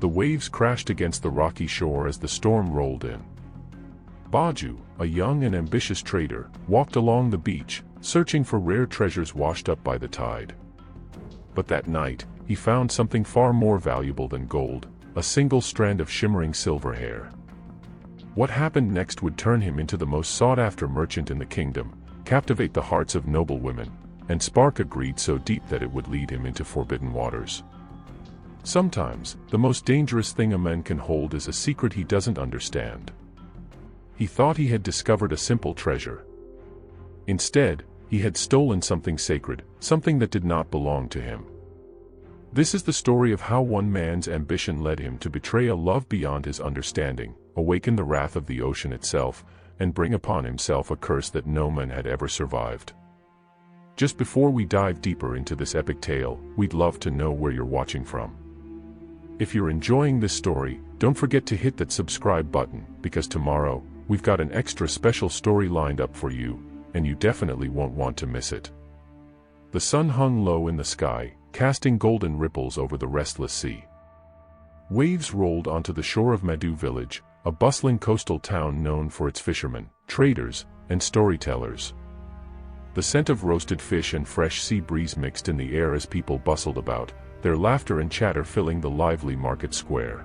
The waves crashed against the rocky shore as the storm rolled in. Baju, a young and ambitious trader, walked along the beach, searching for rare treasures washed up by the tide. But that night, he found something far more valuable than gold, a single strand of shimmering silver hair. What happened next would turn him into the most sought-after merchant in the kingdom, captivate the hearts of noble women, and spark a greed so deep that it would lead him into forbidden waters. Sometimes, the most dangerous thing a man can hold is a secret he doesn't understand. He thought he had discovered a simple treasure. Instead, he had stolen something sacred, something that did not belong to him. This is the story of how one man's ambition led him to betray a love beyond his understanding, awaken the wrath of the ocean itself, and bring upon himself a curse that no man had ever survived. Just before we dive deeper into this epic tale, we'd love to know where you're watching from. If you're enjoying this story, don't forget to hit that subscribe button, because tomorrow, we've got an extra special story lined up for you, and you definitely won't want to miss it. The sun hung low in the sky, casting golden ripples over the restless sea. Waves rolled onto the shore of Madu village, a bustling coastal town known for its fishermen, traders, and storytellers. The scent of roasted fish and fresh sea breeze mixed in the air as people bustled about, their laughter and chatter filling the lively market square.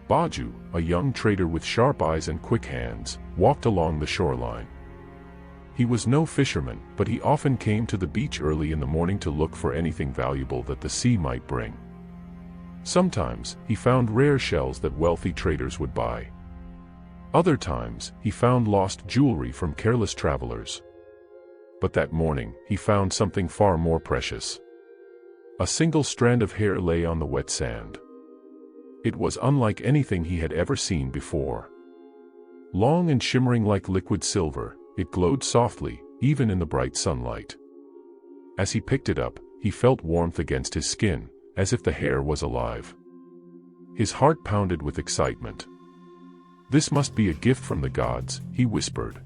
Baju, a young trader with sharp eyes and quick hands, walked along the shoreline. He was no fisherman, but he often came to the beach early in the morning to look for anything valuable that the sea might bring. Sometimes, he found rare shells that wealthy traders would buy. Other times, he found lost jewelry from careless travelers. But that morning, he found something far more precious. A single strand of hair lay on the wet sand. It was unlike anything he had ever seen before. Long and shimmering like liquid silver, it glowed softly, even in the bright sunlight. As he picked it up, he felt warmth against his skin, as if the hair was alive. His heart pounded with excitement. "This must be a gift from the gods," he whispered.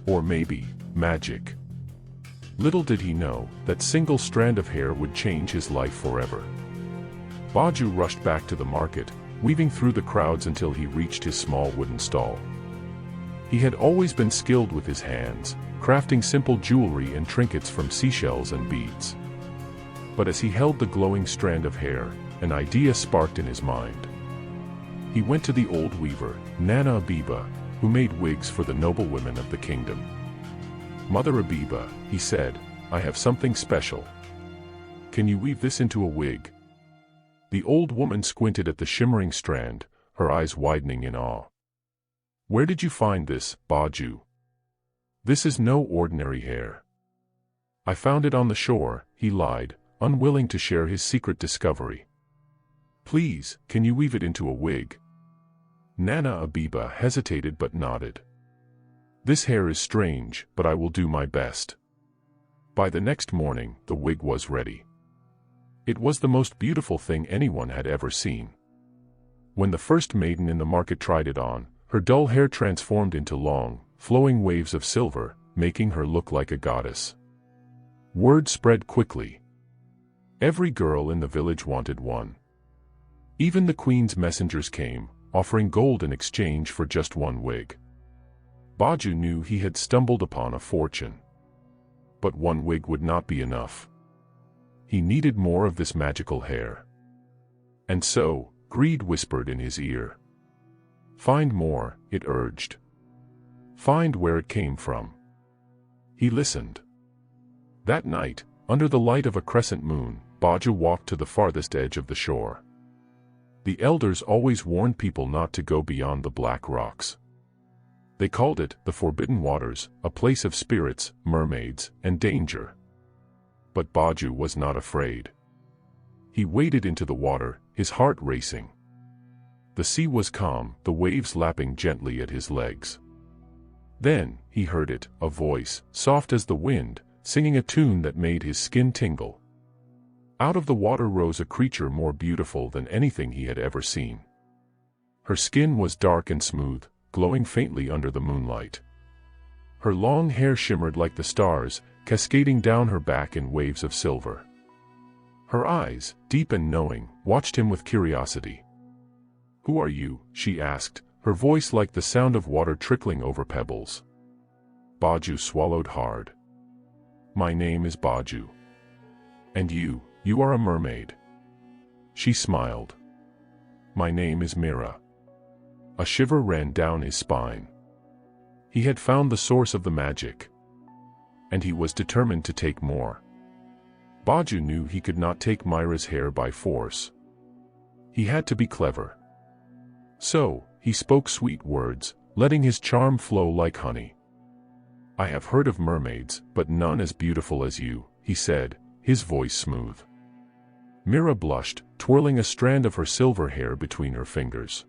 "Or maybe, magic." Little did he know, that single strand of hair would change his life forever. Baju rushed back to the market, weaving through the crowds until he reached his small wooden stall. He had always been skilled with his hands, crafting simple jewelry and trinkets from seashells and beads. But as he held the glowing strand of hair, an idea sparked in his mind. He went to the old weaver, Nana Abiba, who made wigs for the noble women of the kingdom. "Mother Abiba," he said, "I have something special. Can you weave this into a wig?" The old woman squinted at the shimmering strand, her eyes widening in awe. "Where did you find this, Baju?" "This is no ordinary hair. I found it on the shore," he lied, unwilling to share his secret discovery. "Please, can you weave it into a wig?" Nana Abiba hesitated but nodded. "This hair is strange, but I will do my best." By the next morning, the wig was ready. It was the most beautiful thing anyone had ever seen. When the first maiden in the market tried it on, her dull hair transformed into long, flowing waves of silver, making her look like a goddess. Word spread quickly. Every girl in the village wanted one. Even the queen's messengers came, offering gold in exchange for just one wig. Baju knew he had stumbled upon a fortune. But one wig would not be enough. He needed more of this magical hair. And so, greed whispered in his ear. "Find more," it urged. "Find where it came from." He listened. That night, under the light of a crescent moon, Baju walked to the farthest edge of the shore. The elders always warned people not to go beyond the black rocks. They called it the Forbidden Waters, a place of spirits, mermaids, and danger. But Baju was not afraid. He waded into the water, his heart racing. The sea was calm, the waves lapping gently at his legs. Then, he heard it, a voice, soft as the wind, singing a tune that made his skin tingle. Out of the water rose a creature more beautiful than anything he had ever seen. Her skin was dark and smooth, glowing faintly under the moonlight. Her long hair shimmered like the stars, cascading down her back in waves of silver. Her eyes, deep and knowing, watched him with curiosity. "Who are you?" she asked, her voice like the sound of water trickling over pebbles. Baju swallowed hard. "My name is Baju. And you are a mermaid." She smiled. "My name is Mera." A shiver ran down his spine. He had found the source of the magic. And he was determined to take more. Baju knew he could not take Mera's hair by force. He had to be clever. So, he spoke sweet words, letting his charm flow like honey. "I have heard of mermaids, but none as beautiful as you," he said, his voice smooth. Mera blushed, twirling a strand of her silver hair between her fingers.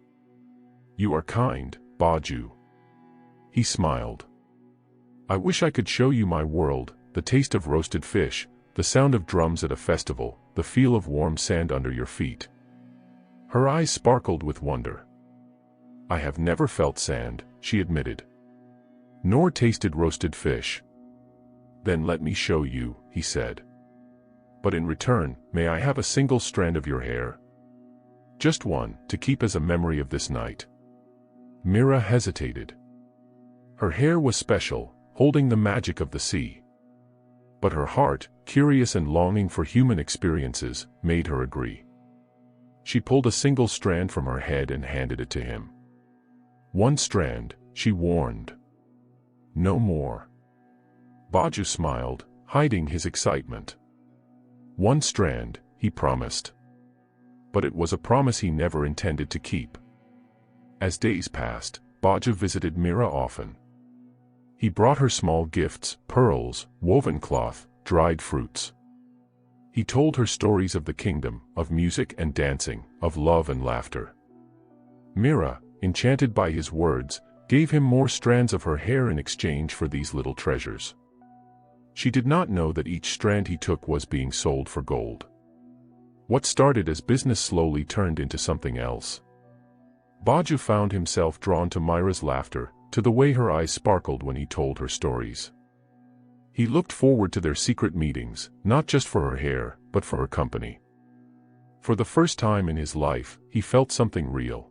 "You are kind, Baju." He smiled. "I wish I could show you my world, the taste of roasted fish, the sound of drums at a festival, the feel of warm sand under your feet." Her eyes sparkled with wonder. "I have never felt sand," she admitted. "Nor tasted roasted fish." "Then let me show you," he said. "But in return, may I have a single strand of your hair? Just one, to keep as a memory of this night." Mera hesitated. Her hair was special, holding the magic of the sea. But her heart, curious and longing for human experiences, made her agree. She pulled a single strand from her head and handed it to him. "One strand," she warned. "No more." Baju smiled, hiding his excitement. "One strand," he promised. But it was a promise he never intended to keep. As days passed, Baju visited Mera often. He brought her small gifts, pearls, woven cloth, dried fruits. He told her stories of the kingdom, of music and dancing, of love and laughter. Mera, enchanted by his words, gave him more strands of her hair in exchange for these little treasures. She did not know that each strand he took was being sold for gold. What started as business slowly turned into something else. Baju found himself drawn to Mera's laughter, to the way her eyes sparkled when he told her stories. He looked forward to their secret meetings, not just for her hair, but for her company. For the first time in his life, he felt something real.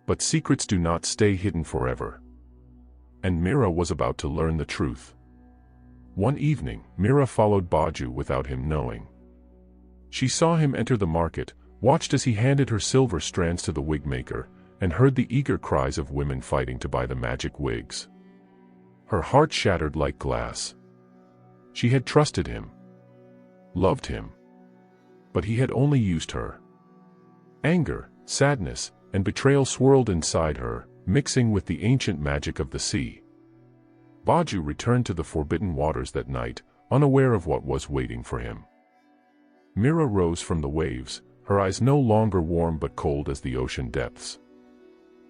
But secrets do not stay hidden forever. And Mera was about to learn the truth. One evening, Mera followed Baju without him knowing. She saw him enter the market, watched as he handed her silver strands to the wig maker, and heard the eager cries of women fighting to buy the magic wigs. Her heart shattered like glass. She had trusted him, loved him. But he had only used her. Anger, sadness, and betrayal swirled inside her, mixing with the ancient magic of the sea. Baju returned to the forbidden waters that night, unaware of what was waiting for him. Mera rose from the waves, her eyes no longer warm but cold as the ocean depths.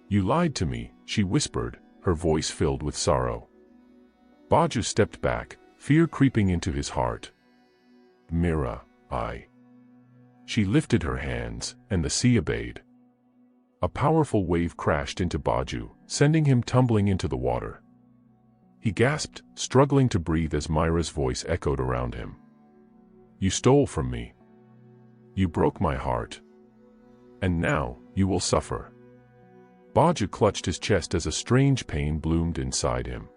"You lied to me," she whispered, her voice filled with sorrow. Baju stepped back, fear creeping into his heart. "Mera, I..." She lifted her hands, and the sea obeyed. A powerful wave crashed into Baju, sending him tumbling into the water. He gasped, struggling to breathe as Mera's voice echoed around him. "You stole from me. You broke my heart. And now, you will suffer." Baju clutched his chest as a strange pain bloomed inside him.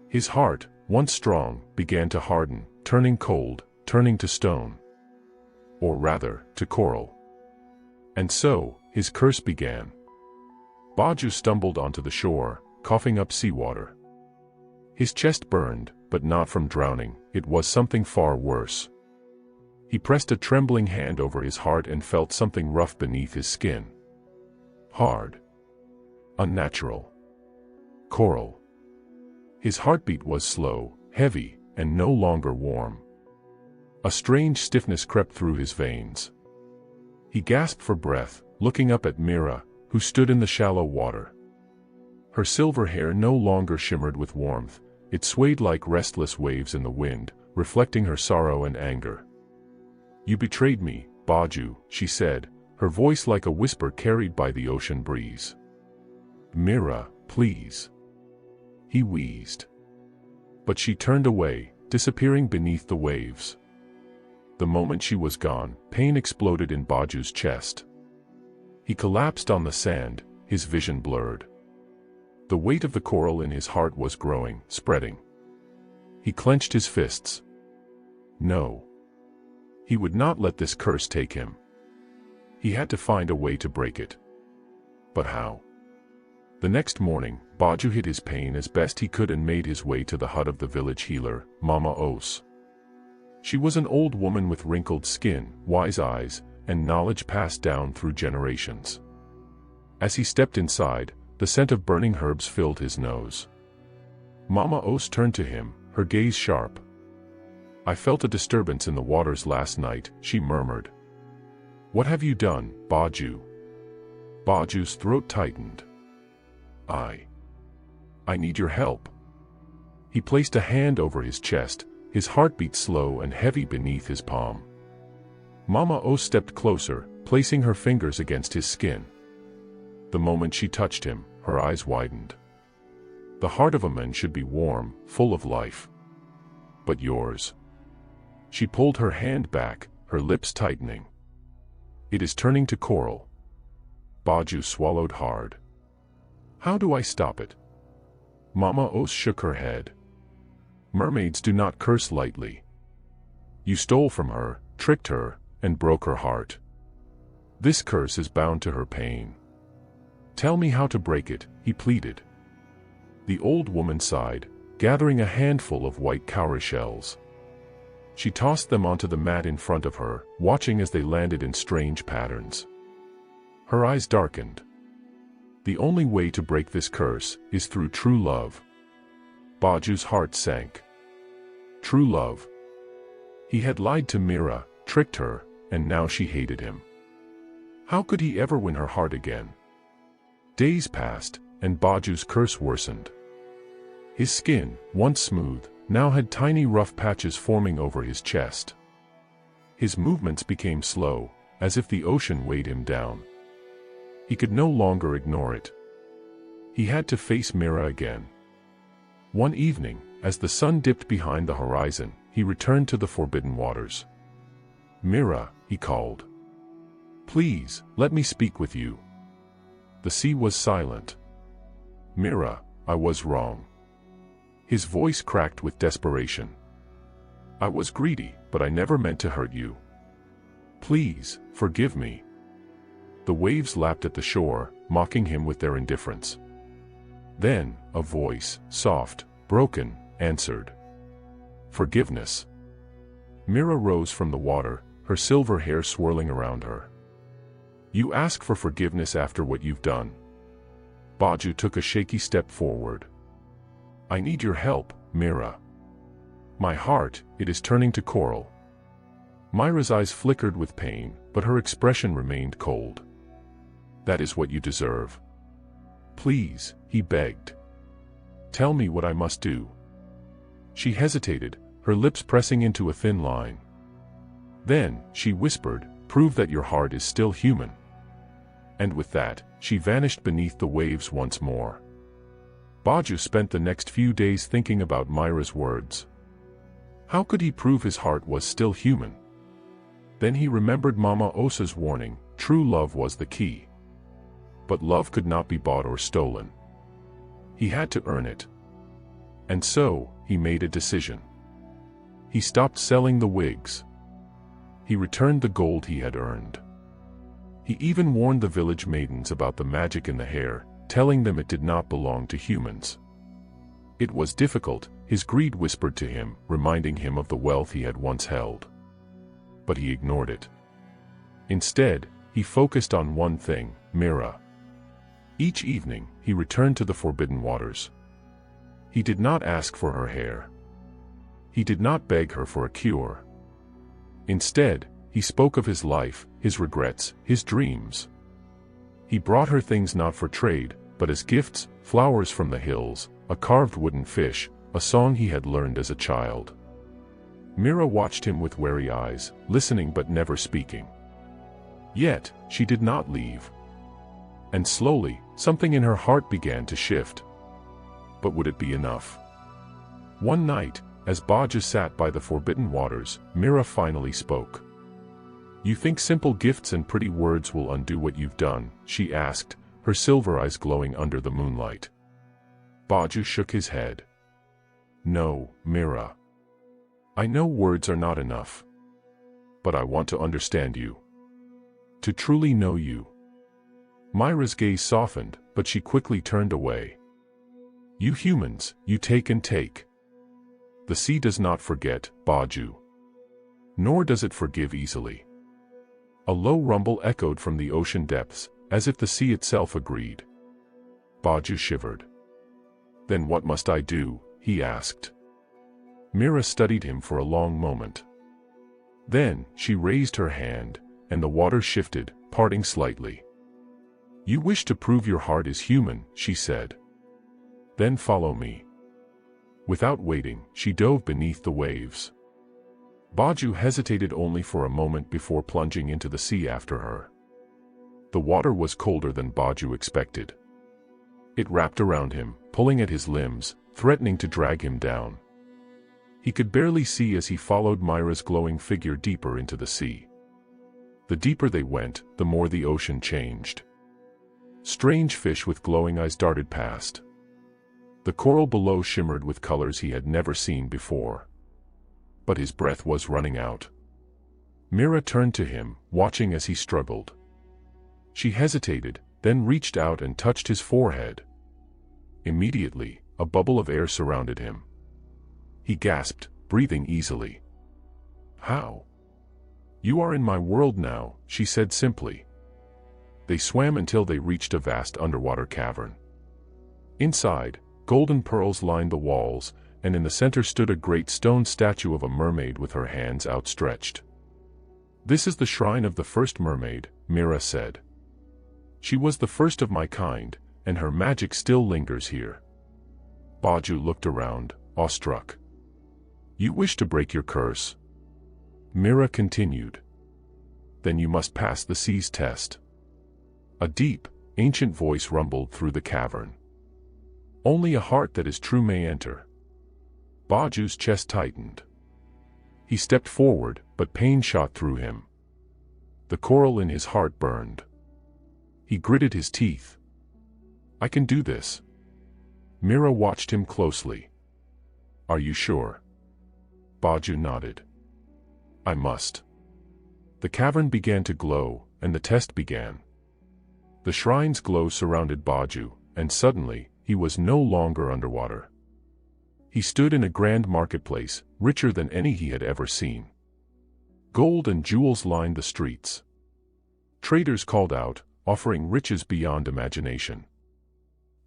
His heart, once strong, began to harden, turning cold, turning to stone. Or rather, to coral. And so, his curse began. Baju stumbled onto the shore, coughing up seawater. His chest burned, but not from drowning, it was something far worse. He pressed a trembling hand over his heart and felt something rough beneath his skin. Hard. Unnatural. Coral. His heartbeat was slow, heavy, and no longer warm. A strange stiffness crept through his veins. He gasped for breath, looking up at Mera, who stood in the shallow water. Her silver hair no longer shimmered with warmth, it swayed like restless waves in the wind, reflecting her sorrow and anger. "You betrayed me, Baju," she said, her voice like a whisper carried by the ocean breeze. "Mera, please." He wheezed. But she turned away, disappearing beneath the waves. The moment she was gone, pain exploded in Baju's chest. He collapsed on the sand, his vision blurred. The weight of the coral in his heart was growing, spreading. He clenched his fists. No. He would not let this curse take him. He had to find a way to break it. But how? The next morning, Baju hid his pain as best he could and made his way to the hut of the village healer, Mama Os. She was an old woman with wrinkled skin, wise eyes, and knowledge passed down through generations. As he stepped inside, the scent of burning herbs filled his nose. Mama Os turned to him, her gaze sharp. "I felt a disturbance in the waters last night," she murmured. "What have you done, Baju?" Baju's throat tightened. I need your help." He placed a hand over his chest, his heartbeat slow and heavy beneath his palm. Mama O stepped closer, placing her fingers against his skin. The moment she touched him, her eyes widened. The heart of a man should be warm, full of life. But yours. She pulled her hand back, her lips tightening. "It is turning to coral." Baju swallowed hard. "How do I stop it?" Mama Os shook her head. "Mermaids do not curse lightly. You stole from her, tricked her, and broke her heart. This curse is bound to her pain. Tell me how to break it," he pleaded. The old woman sighed, gathering a handful of white cowrie shells. She tossed them onto the mat in front of her, watching as they landed in strange patterns. Her eyes darkened. "The only way to break this curse is through true love." Baju's heart sank. True love. He had lied to Mera, tricked her, and now she hated him. How could he ever win her heart again? Days passed, and Baju's curse worsened. His skin, once smooth, now had tiny rough patches forming over his chest. His movements became slow, as if the ocean weighed him down. He could no longer ignore it. He had to face Mera again. One evening, as the sun dipped behind the horizon, he returned to the forbidden waters. "Mera," he called. "Please, let me speak with you." The sea was silent. "Mera, I was wrong." His voice cracked with desperation. "I was greedy, but I never meant to hurt you. Please, forgive me." The waves lapped at the shore, mocking him with their indifference. Then, a voice, soft, broken, answered. "Forgiveness." Mera rose from the water, her silver hair swirling around her. "You ask for forgiveness after what you've done?" Baju took a shaky step forward. "I need your help, Mera. My heart, it is turning to coral." Myra's eyes flickered with pain, but her expression remained cold. "That is what you deserve. Please," he begged. "Tell me what I must do." She hesitated, her lips pressing into a thin line. Then, she whispered, "Prove that your heart is still human." And with that, she vanished beneath the waves once more. Baju spent the next few days thinking about Myra's words. How could he prove his heart was still human? Then he remembered Mama Osa's warning, true love was the key. But love could not be bought or stolen. He had to earn it. And so, he made a decision. He stopped selling the wigs. He returned the gold he had earned. He even warned the village maidens about the magic in the hair, telling them it did not belong to humans. It was difficult, his greed whispered to him, reminding him of the wealth he had once held. But he ignored it. Instead, he focused on one thing, Mera. Each evening, he returned to the forbidden waters. He did not ask for her hair. He did not beg her for a cure. Instead, he spoke of his life, his regrets, his dreams. He brought her things not for trade, but as gifts, flowers from the hills, a carved wooden fish, a song he had learned as a child. Mera watched him with wary eyes, listening but never speaking. Yet, she did not leave. And slowly, something in her heart began to shift. But would it be enough? One night, As Baju sat by the forbidden waters, Mera finally spoke. "You think simple gifts and pretty words will undo what you've done?" she asked, her silver eyes glowing under the moonlight. Baju shook his head. "No, Mera. I know words are not enough. But I want to understand you. To truly know you." Mera's gaze softened, but she quickly turned away. "You humans, you take and take. The sea does not forget, Baju. Nor does it forgive easily." A low rumble echoed from the ocean depths, as if the sea itself agreed. Baju shivered. "Then what must I do?" he asked. Mera studied him for a long moment. Then, she raised her hand, and the water shifted, parting slightly. "You wish to prove your heart is human," she said. "Then follow me." Without waiting, she dove beneath the waves. Baju hesitated only for a moment before plunging into the sea after her. The water was colder than Baju expected. It wrapped around him, pulling at his limbs, threatening to drag him down. He could barely see as he followed Mera's glowing figure deeper into the sea. The deeper they went, the more the ocean changed. Strange fish with glowing eyes darted past. The coral below shimmered with colors he had never seen before. But his breath was running out. Mera turned to him, watching as he struggled. She hesitated, then reached out and touched his forehead. Immediately, a bubble of air surrounded him. He gasped, breathing easily. "How?" "You are in my world now," she said simply. They swam until they reached a vast underwater cavern. Inside, golden pearls lined the walls, and in the center stood a great stone statue of a mermaid with her hands outstretched. "This is the shrine of the first mermaid," Mera said. "She was the first of my kind, and her magic still lingers here." Baju looked around, awestruck. "You wish to break your curse?" Mera continued. "Then you must pass the sea's test." A deep, ancient voice rumbled through the cavern. "Only a heart that is true may enter." Baju's chest tightened. He stepped forward, but pain shot through him. The coral in his heart burned. He gritted his teeth. "I can do this." Mera watched him closely. "Are you sure?" Baju nodded. "I must." The cavern began to glow, and the test began. The shrine's glow surrounded Baju, and suddenly, he was no longer underwater. He stood in a grand marketplace, richer than any he had ever seen. Gold and jewels lined the streets. Traders called out, offering riches beyond imagination.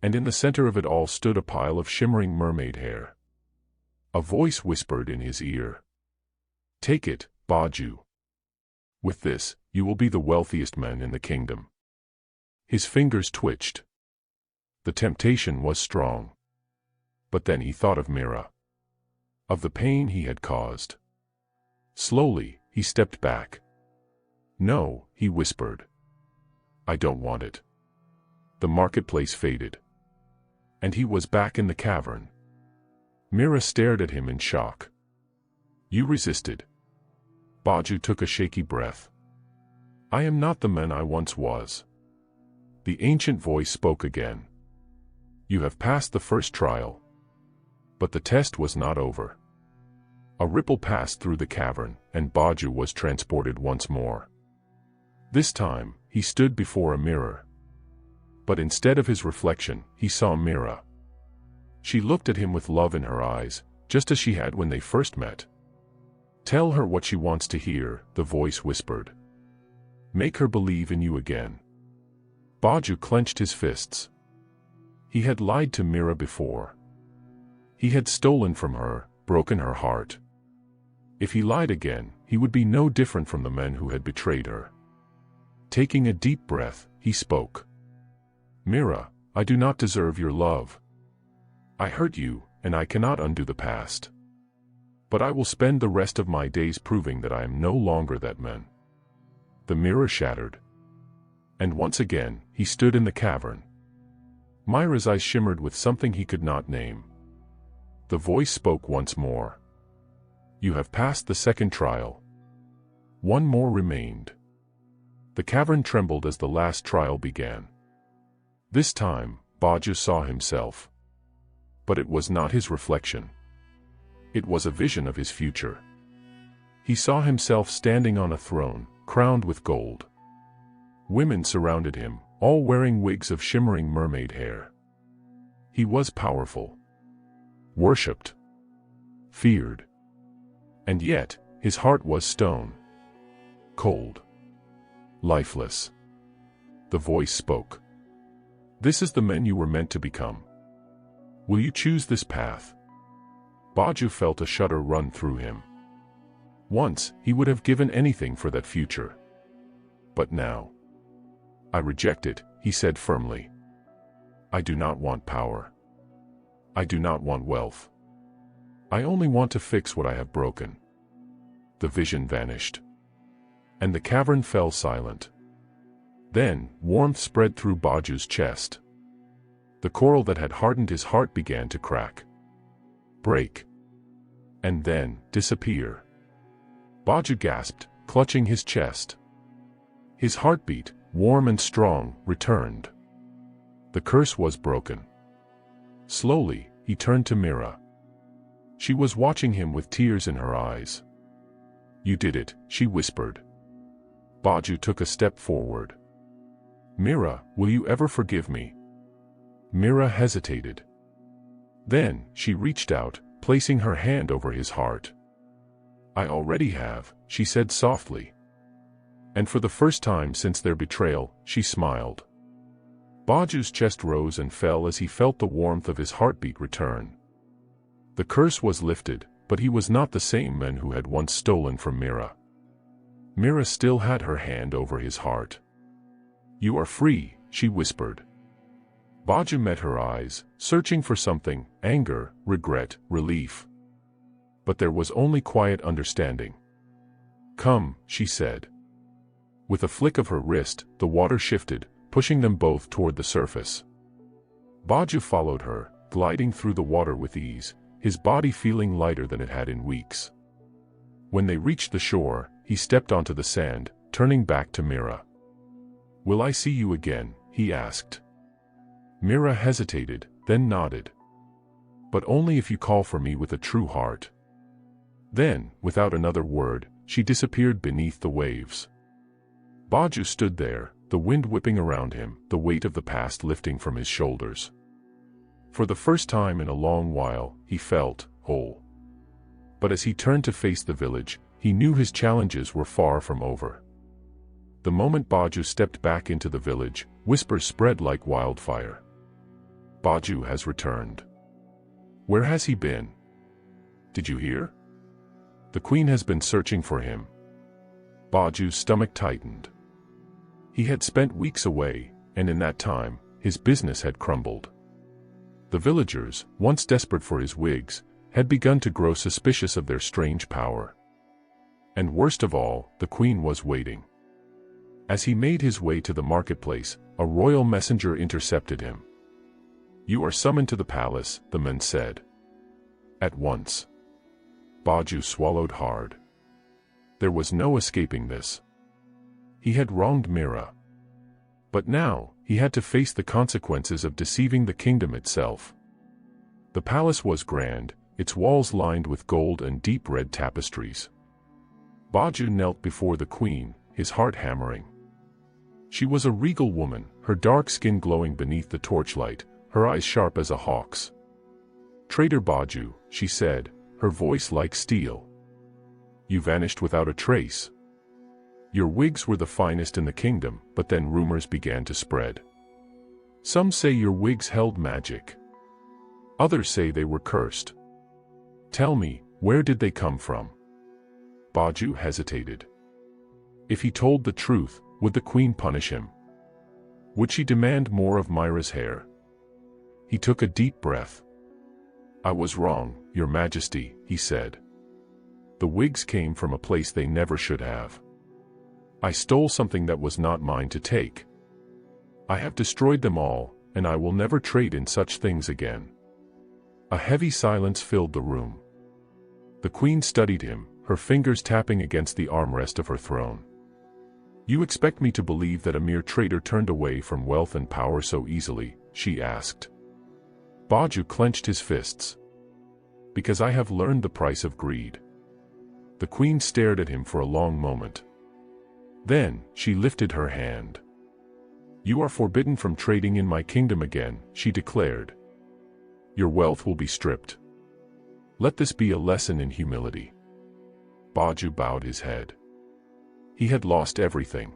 And in the center of it all stood a pile of shimmering mermaid hair. A voice whispered in his ear. "Take it, Baju. With this, you will be the wealthiest man in the kingdom." His fingers twitched. The temptation was strong. But then he thought of Mera. Of the pain he had caused. Slowly, he stepped back. "No," he whispered. "I don't want it." The marketplace faded. And he was back in the cavern. Mera stared at him in shock. "You resisted." Baju took a shaky breath. "I am not the man I once was." The ancient voice spoke again. "You have passed the first trial." But the test was not over. A ripple passed through the cavern, and Baju was transported once more. This time, he stood before a mirror. But instead of his reflection, he saw Mera. She looked at him with love in her eyes, just as she had when they first met. "Tell her what she wants to hear," the voice whispered. "Make her believe in you again." Baju clenched his fists. He had lied to Mera before. He had stolen from her, broken her heart. If he lied again, he would be no different from the men who had betrayed her. Taking a deep breath, he spoke. "Mera, I do not deserve your love. I hurt you, and I cannot undo the past. But I will spend the rest of my days proving that I am no longer that man." The mirror shattered. And once again, he stood in the cavern. Mera's eyes shimmered with something he could not name. The voice spoke once more. You have passed the second trial. One more remained. The cavern trembled as the last trial began. This time, Baju saw himself. But it was not his reflection. It was a vision of his future. He saw himself standing on a throne, crowned with gold. Women surrounded him, all wearing wigs of shimmering mermaid hair. He was powerful, worshipped, feared. And yet, his heart was stone, cold, lifeless. The voice spoke. This is the man you were meant to become. Will you choose this path? Baju felt a shudder run through him. Once, he would have given anything for that future. But now, I reject it, he said firmly. I do not want power. I do not want wealth. I only want to fix what I have broken. The vision vanished. And the cavern fell silent. Then, warmth spread through Baju's chest. The coral that had hardened his heart began to crack, break, and then disappear. Baju gasped, clutching his chest. His heartbeat, warm and strong, returned. The curse was broken. Slowly, he turned to Mera. She was watching him with tears in her eyes. You did it, she whispered. Baju took a step forward. Mera, will you ever forgive me? Mera hesitated. Then, she reached out, placing her hand over his heart. I already have, she said softly. And for the first time since their betrayal, she smiled. Baju's chest rose and fell as he felt the warmth of his heartbeat return. The curse was lifted, but he was not the same man who had once stolen from Mera. Mera still had her hand over his heart. You are free, she whispered. Baju met her eyes, searching for something, anger, regret, relief. But there was only quiet understanding. Come, she said. With a flick of her wrist, the water shifted, pushing them both toward the surface. Baju followed her, gliding through the water with ease, his body feeling lighter than it had in weeks. When they reached the shore, he stepped onto the sand, turning back to Mera. Will I see you again? He asked. Mera hesitated, then nodded. But only if you call for me with a true heart. Then, without another word, she disappeared beneath the waves. Baju stood there, the wind whipping around him, the weight of the past lifting from his shoulders. For the first time in a long while, he felt whole. But as he turned to face the village, he knew his challenges were far from over. The moment Baju stepped back into the village, whispers spread like wildfire. Baju has returned. Where has he been? Did you hear? The queen has been searching for him. Baju's stomach tightened. He had spent weeks away, and in that time, his business had crumbled. The villagers, once desperate for his wigs, had begun to grow suspicious of their strange power. And worst of all, the queen was waiting. As he made his way to the marketplace, a royal messenger intercepted him. You are summoned to the palace, the man said. At once. Baju swallowed hard. There was no escaping this. He had wronged Mera. But now, he had to face the consequences of deceiving the kingdom itself. The palace was grand, its walls lined with gold and deep red tapestries. Baju knelt before the queen, his heart hammering. She was a regal woman, her dark skin glowing beneath the torchlight, her eyes sharp as a hawk's. Traitor Baju, she said, her voice like steel. You vanished without a trace. Your wigs were the finest in the kingdom, but then rumors began to spread. Some say your wigs held magic. Others say they were cursed. Tell me, where did they come from? Baju hesitated. If he told the truth, would the queen punish him? Would she demand more of Mera's hair? He took a deep breath. I was wrong, Your Majesty, he said. The wigs came from a place they never should have. I stole something that was not mine to take. I have destroyed them all, and I will never trade in such things again. A heavy silence filled the room. The queen studied him, her fingers tapping against the armrest of her throne. "You expect me to believe that a mere traitor turned away from wealth and power so easily?" she asked. Baju clenched his fists. "Because I have learned the price of greed." The queen stared at him for a long moment. Then, she lifted her hand. "You are forbidden from trading in my kingdom again," she declared. "Your wealth will be stripped. Let this be a lesson in humility." Baju bowed his head. He had lost everything.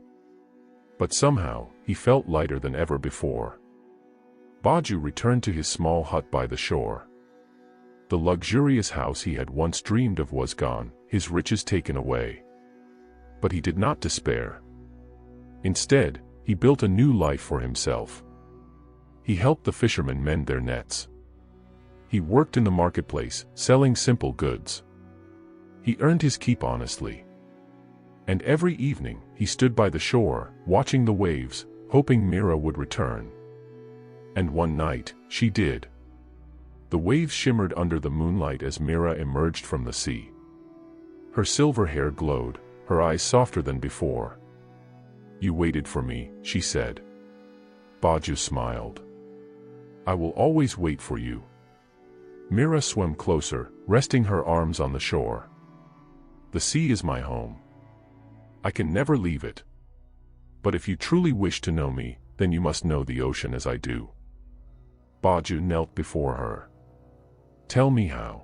But somehow, he felt lighter than ever before. Baju returned to his small hut by the shore. The luxurious house he had once dreamed of was gone, his riches taken away. But he did not despair. Instead, he built a new life for himself. He helped the fishermen mend their nets. He worked in the marketplace, selling simple goods. He earned his keep honestly. And every evening, he stood by the shore, watching the waves, hoping Mera would return. And one night, she did. The waves shimmered under the moonlight as Mera emerged from the sea. Her silver hair glowed, her eyes softer than before. "You waited for me," she said. Baju smiled. "I will always wait for you." Mera swam closer, resting her arms on the shore. "The sea is my home. I can never leave it. But if you truly wish to know me, then you must know the ocean as I do." Baju knelt before her. "Tell me how."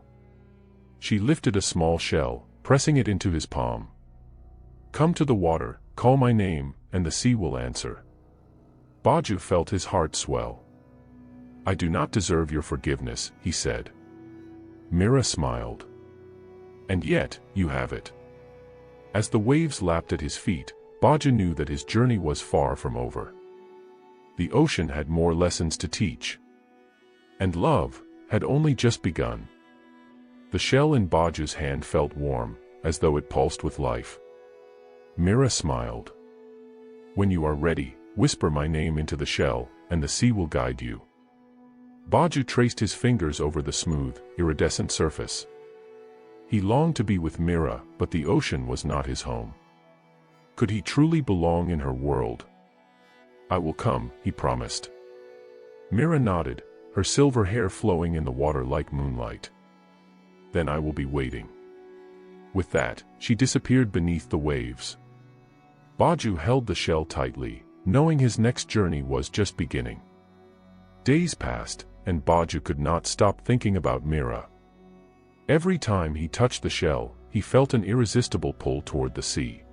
She lifted a small shell, pressing it into his palm. "Come to the water, call my name, and the sea will answer." Baju felt his heart swell. "I do not deserve your forgiveness," he said. Mera smiled. "And yet, you have it." As the waves lapped at his feet, Baju knew that his journey was far from over. The ocean had more lessons to teach. And love had only just begun. The shell in Baju's hand felt warm, as though it pulsed with life. Mera smiled. "When you are ready, whisper my name into the shell, and the sea will guide you." Baju traced his fingers over the smooth, iridescent surface. He longed to be with Mera, but the ocean was not his home. Could he truly belong in her world? "I will come," he promised. Mera nodded, her silver hair flowing in the water like moonlight. "Then I will be waiting." With that, she disappeared beneath the waves. Baju held the shell tightly, knowing his next journey was just beginning. Days passed, and Baju could not stop thinking about Mera. Every time he touched the shell, he felt an irresistible pull toward the sea.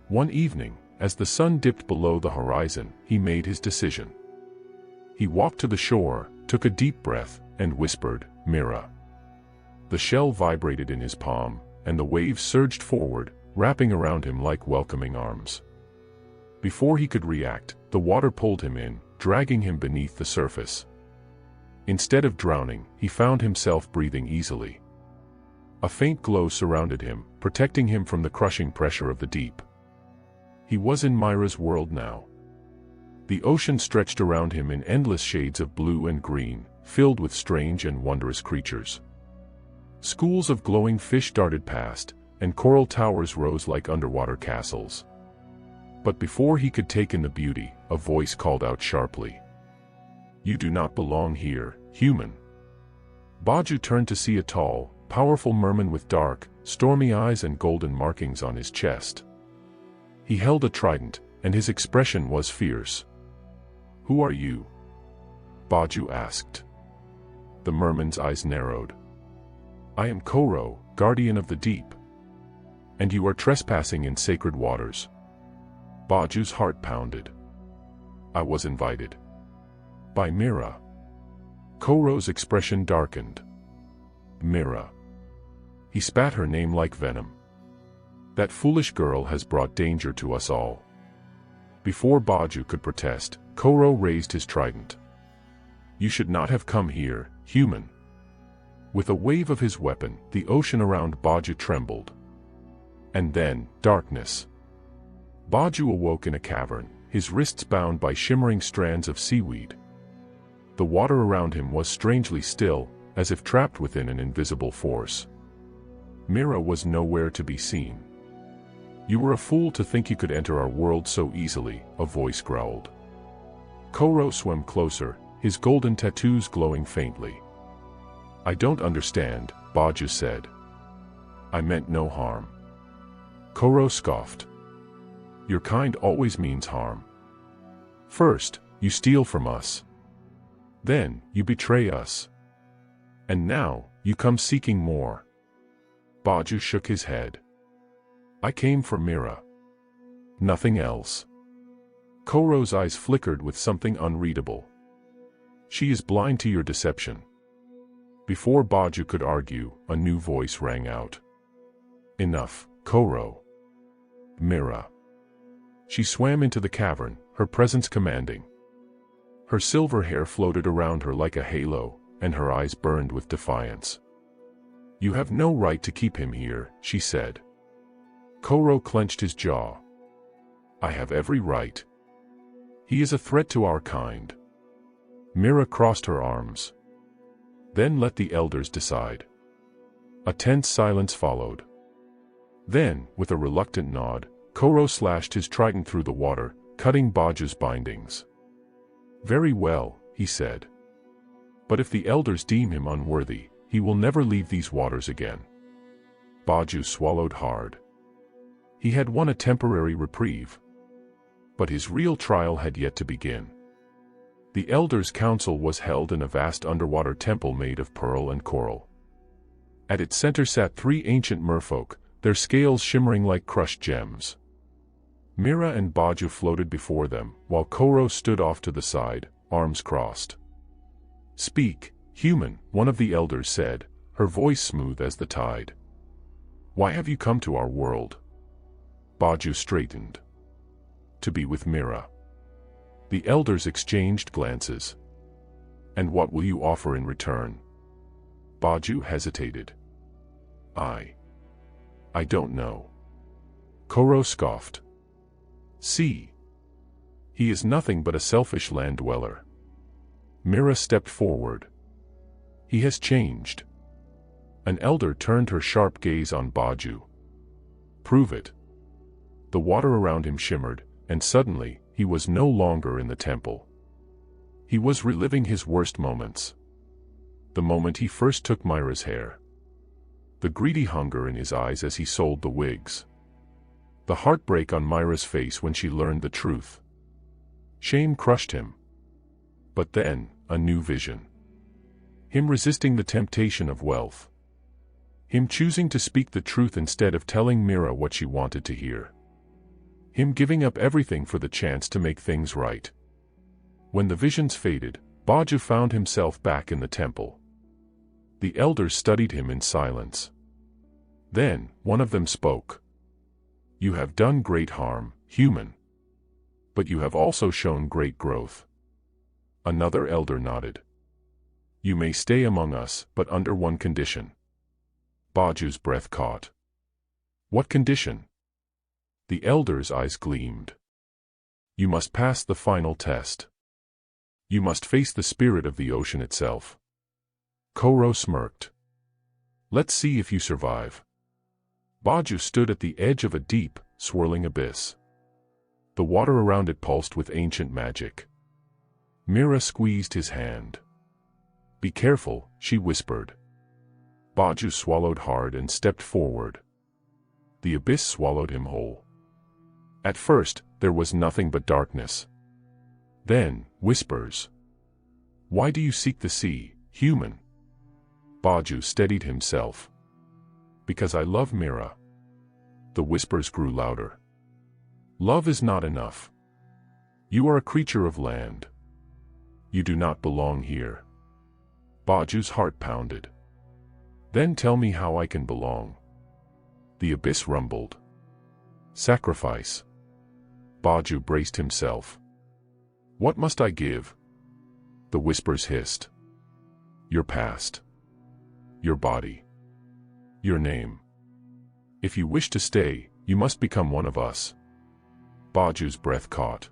One evening, as the sun dipped below the horizon, he made his decision. He walked to the shore, took a deep breath, and whispered, "Mera." The shell vibrated in his palm, and the waves surged forward, wrapping around him like welcoming arms. Before he could react, the water pulled him in, dragging him beneath the surface. Instead of drowning, he found himself breathing easily. A faint glow surrounded him, protecting him from the crushing pressure of the deep. He was in Mera's world now. The ocean stretched around him in endless shades of blue and green, filled with strange and wondrous creatures. Schools of glowing fish darted past, and coral towers rose like underwater castles. But before he could take in the beauty, a voice called out sharply, "You do not belong here, human." Baju turned to see a tall, powerful merman with dark, stormy eyes and golden markings on his chest. He held a trident, and his expression was fierce. "Who are you?" Baju asked. The merman's eyes narrowed. "I am Koro, guardian of the deep. And you are trespassing in sacred waters." Baju's heart pounded. "I was invited." "By Mera." Koro's expression darkened. "Mera." He spat her name like venom. "That foolish girl has brought danger to us all." Before Baju could protest, Koro raised his trident. "You should not have come here, human." With a wave of his weapon, the ocean around Baju trembled. And then, darkness. Baju awoke in a cavern, his wrists bound by shimmering strands of seaweed. The water around him was strangely still, as if trapped within an invisible force. Mera was nowhere to be seen. "You were a fool to think you could enter our world so easily," a voice growled. Koro swam closer, his golden tattoos glowing faintly. "I don't understand," Baju said. "I meant no harm." Koro scoffed. "Your kind always means harm. First, you steal from us. Then, you betray us. And now, you come seeking more." Baju shook his head. "I came for Mera. Nothing else." Koro's eyes flickered with something unreadable. "She is blind to your deception." Before Baju could argue, a new voice rang out. "Enough, Koro." Mera. She swam into the cavern, her presence commanding. Her silver hair floated around her like a halo, and her eyes burned with defiance. "You have no right to keep him here," she said. Koro clenched his jaw. "I have every right. He is a threat to our kind." Mera crossed her arms. "Then let the elders decide." A tense silence followed. Then, with a reluctant nod, Koro slashed his trident through the water, cutting Baju's bindings. "Very well," he said. "But if the elders deem him unworthy, he will never leave these waters again." Baju swallowed hard. He had won a temporary reprieve. But his real trial had yet to begin. The elders' council was held in a vast underwater temple made of pearl and coral. At its center sat 3 ancient merfolk, their scales shimmering like crushed gems. Mera and Baju floated before them, while Koro stood off to the side, arms crossed. "Speak, human," one of the elders said, her voice smooth as the tide. "Why have you come to our world?" Baju straightened. "To be with Mera." The elders exchanged glances. "And what will you offer in return?" Baju hesitated. I don't know." Koro scoffed. "See. He is nothing but a selfish land dweller." Mera stepped forward. "He has changed." An elder turned her sharp gaze on Baju. "Prove it." The water around him shimmered, and suddenly, he was no longer in the temple. He was reliving his worst moments. The moment he first took Mera's hair. The greedy hunger in his eyes as he sold the wigs. The heartbreak on Mera's face when she learned the truth. Shame crushed him. But then, a new vision. Him resisting the temptation of wealth. Him choosing to speak the truth instead of telling Mera what she wanted to hear. Him giving up everything for the chance to make things right. When the visions faded, Baju found himself back in the temple. The elders studied him in silence. Then, one of them spoke. "You have done great harm, human. But you have also shown great growth." Another elder nodded. "You may stay among us, but under one condition." Baju's breath caught. "What condition?" The elder's eyes gleamed. "You must pass the final test. You must face the spirit of the ocean itself." Koro smirked. "Let's see if you survive." Baju stood at the edge of a deep, swirling abyss. The water around it pulsed with ancient magic. Mera squeezed his hand. "Be careful," she whispered. Baju swallowed hard and stepped forward. The abyss swallowed him whole. At first, there was nothing but darkness. Then, whispers. "Why do you seek the sea, human?" Baju steadied himself. "Because I love Mera." The whispers grew louder. "Love is not enough. You are a creature of land. You do not belong here." Baju's heart pounded. "Then tell me how I can belong." The abyss rumbled. "Sacrifice." Baju braced himself. "What must I give?" The whispers hissed. "Your past. Your body. Your name. If you wish to stay, you must become one of us." Baju's breath caught.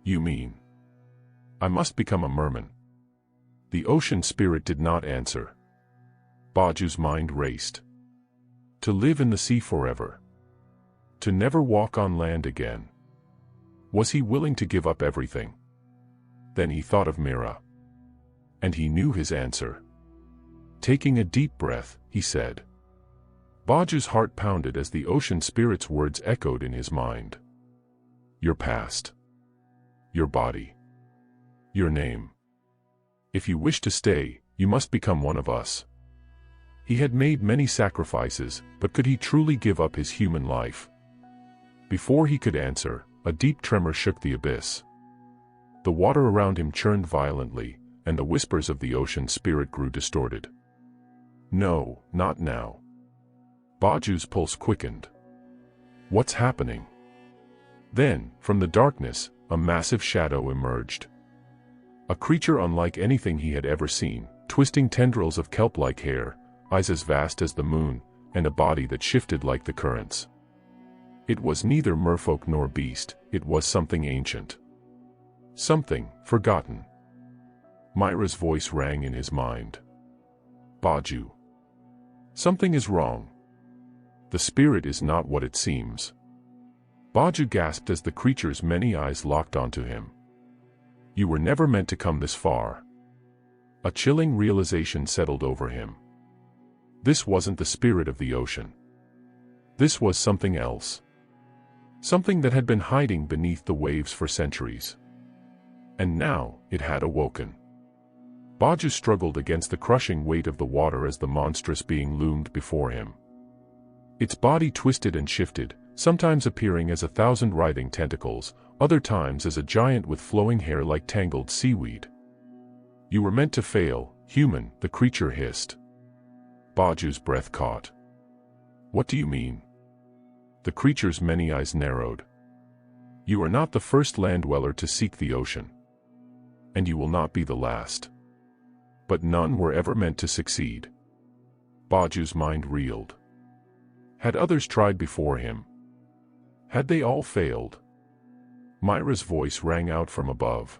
"You mean? I must become a merman?" The ocean spirit did not answer. Baju's mind raced. To live in the sea forever. To never walk on land again. Was he willing to give up everything? Then he thought of Mera. And he knew his answer. Taking a deep breath, he said. Baju's heart pounded as the ocean spirit's words echoed in his mind. Your past. Your body. Your name. If you wish to stay, you must become one of us. He had made many sacrifices, but could he truly give up his human life? Before he could answer, a deep tremor shook the abyss. The water around him churned violently, and the whispers of the ocean spirit grew distorted. No, not now. Baju's pulse quickened. What's happening? Then, from the darkness, a massive shadow emerged. A creature unlike anything he had ever seen, twisting tendrils of kelp-like hair, eyes as vast as the moon, and a body that shifted like the currents. It was neither merfolk nor beast, it was something ancient. Something forgotten. Mera's voice rang in his mind. Baju. Something is wrong. The spirit is not what it seems. Baju gasped as the creature's many eyes locked onto him. You were never meant to come this far. A chilling realization settled over him. This wasn't the spirit of the ocean. This was something else. Something that had been hiding beneath the waves for centuries. And now, it had awoken. Baju struggled against the crushing weight of the water as the monstrous being loomed before him. Its body twisted and shifted, sometimes appearing as 1,000 writhing tentacles, other times as a giant with flowing hair like tangled seaweed. You were meant to fail, human, the creature hissed. Baju's breath caught. What do you mean? The creature's many eyes narrowed. You are not the first land dweller to seek the ocean. And you will not be the last. But none were ever meant to succeed. Baju's mind reeled. Had others tried before him? Had they all failed? Mera's voice rang out from above.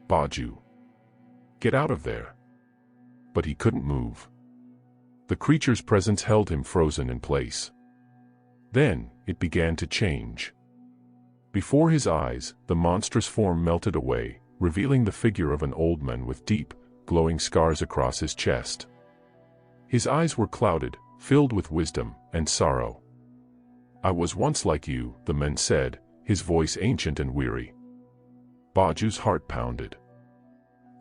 Baju. Get out of there. But he couldn't move. The creature's presence held him frozen in place. Then, it began to change. Before his eyes, the monstrous form melted away, revealing the figure of an old man with deep, glowing scars across his chest. His eyes were clouded, filled with wisdom and sorrow. I was once like you, the man said, his voice ancient and weary. Baju's heart pounded.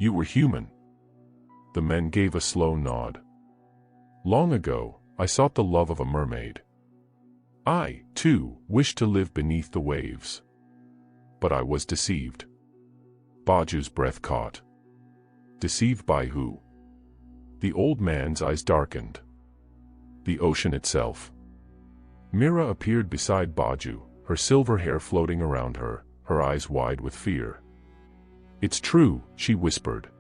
You were human. The man gave a slow nod. Long ago, I sought the love of a mermaid. I, too, wished to live beneath the waves. But I was deceived. Baju's breath caught. Deceived by who? The old man's eyes darkened. The ocean itself. Mera appeared beside Baju, her silver hair floating around her, her eyes wide with fear. It's true, she whispered.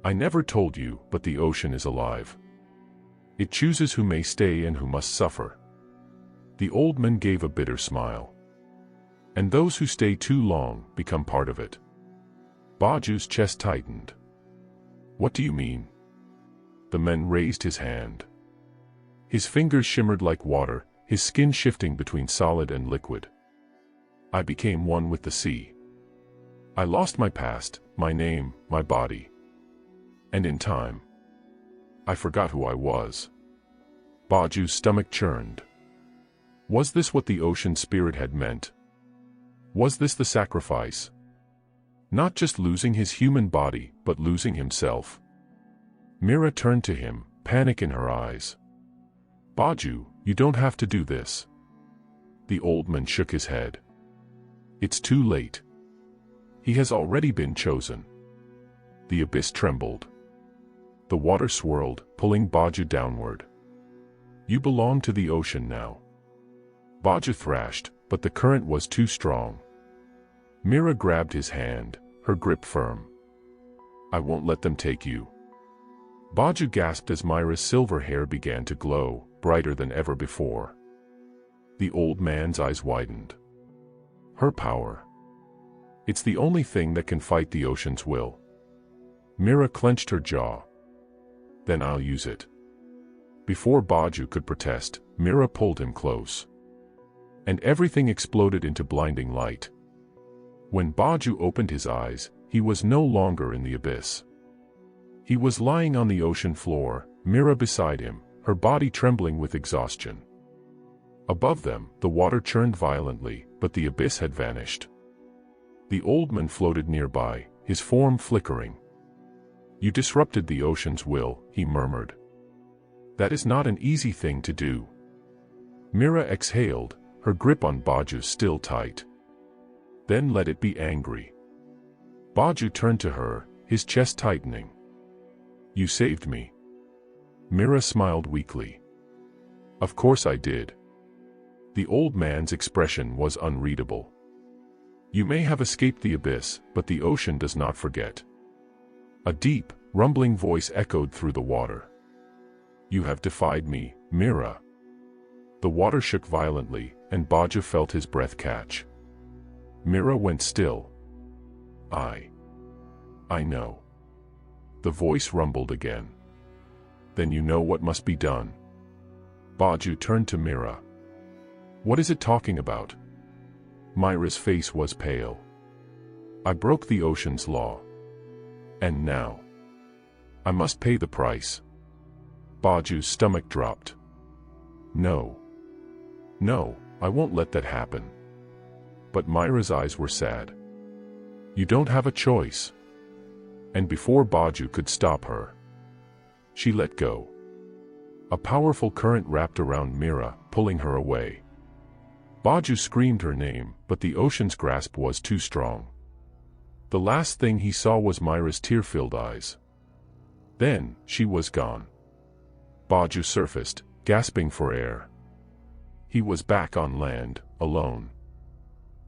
I never told you, but the ocean is alive. It chooses who may stay and who must suffer. The old man gave a bitter smile. And those who stay too long become part of it. Baju's chest tightened. What do you mean? The man raised his hand. His fingers shimmered like water, his skin shifting between solid and liquid. I became one with the sea. I lost my past, my name, my body. And in time, I forgot who I was. Baju's stomach churned. Was this what the ocean spirit had meant? Was this the sacrifice? Not just losing his human body, but losing himself. Mera turned to him, panic in her eyes. Baju, you don't have to do this. The old man shook his head. It's too late. He has already been chosen. The abyss trembled. The water swirled, pulling Baju downward. You belong to the ocean now. Baju thrashed, but the current was too strong. Mera grabbed his hand, her grip firm. I won't let them take you. Baju gasped as Mera's silver hair began to glow, brighter than ever before. The old man's eyes widened. Her power. It's the only thing that can fight the ocean's will. Mera clenched her jaw. Then I'll use it. Before Baju could protest, Mera pulled him close. And everything exploded into blinding light. When Baju opened his eyes, he was no longer in the abyss. He was lying on the ocean floor, Mera beside him, her body trembling with exhaustion. Above them, the water churned violently, but the abyss had vanished. The old man floated nearby, his form flickering. "You disrupted the ocean's will," he murmured. "That is not an easy thing to do." Mera exhaled, her grip on Baju still tight. "Then let it be angry." Baju turned to her, his chest tightening. "You saved me." Mera smiled weakly. "Of course I did." The old man's expression was unreadable. "You may have escaped the abyss, but the ocean does not forget." A deep, rumbling voice echoed through the water. "You have defied me, Mera." The water shook violently, and Baju felt his breath catch. Mera went still. I know." The voice rumbled again. "Then you know what must be done." Baju turned to Mera. "What is it talking about?" Mera's face was pale. "I broke the ocean's law. And now I must pay the price." Baju's stomach dropped. No, I won't let that happen." But Mera's eyes were sad. "You don't have a choice." And before Baju could stop her, she let go. A powerful current wrapped around Mera, pulling her away. Baju screamed her name, but the ocean's grasp was too strong. The last thing he saw was Mera's tear-filled eyes. Then, she was gone. Baju surfaced, gasping for air. He was back on land, alone.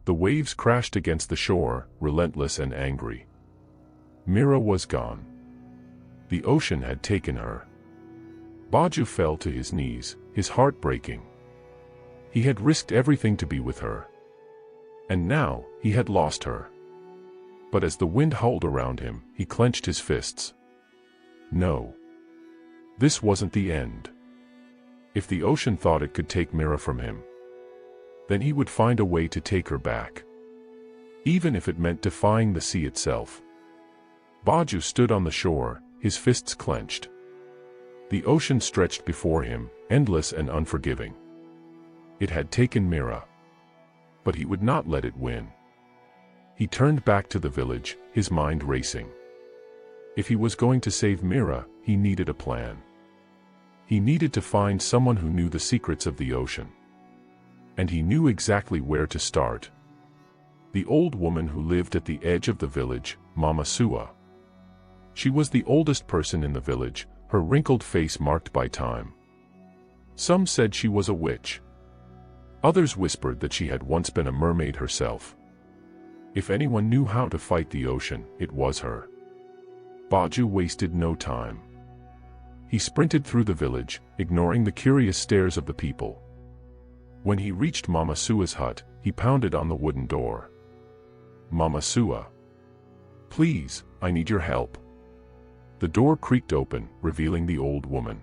The waves crashed against the shore, relentless and angry. Mera was gone. The ocean had taken her. Baju fell to his knees, his heart breaking. He had risked everything to be with her. And now, he had lost her. But as the wind howled around him, he clenched his fists. No. This wasn't the end. If the ocean thought it could take Mera from him, then he would find a way to take her back. Even if it meant defying the sea itself. Baju stood on the shore, his fists clenched. The ocean stretched before him, endless and unforgiving. It had taken Mera. But he would not let it win. He turned back to the village, his mind racing. If he was going to save Mera, he needed a plan. He needed to find someone who knew the secrets of the ocean. And he knew exactly where to start. The old woman who lived at the edge of the village, Mama Sua. She was the oldest person in the village, her wrinkled face marked by time. Some said she was a witch. Others whispered that she had once been a mermaid herself. If anyone knew how to fight the ocean, it was her. Baju wasted no time. He sprinted through the village, ignoring the curious stares of the people. When he reached Mama Sua's hut, he pounded on the wooden door. "Mama Sua. Please, I need your help." The door creaked open, revealing the old woman.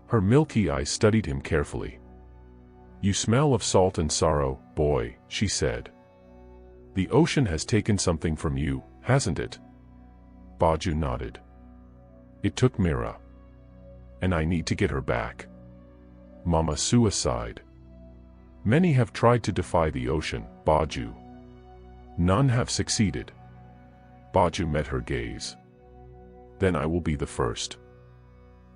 Her milky eyes studied him carefully. "You smell of salt and sorrow, boy," she said. "The ocean has taken something from you, hasn't it?" Baju nodded. "It took Mera. And I need to get her back." Mama Sua sighed. "Many have tried to defy the ocean, Baju. None have succeeded." Baju met her gaze. "Then I will be the first."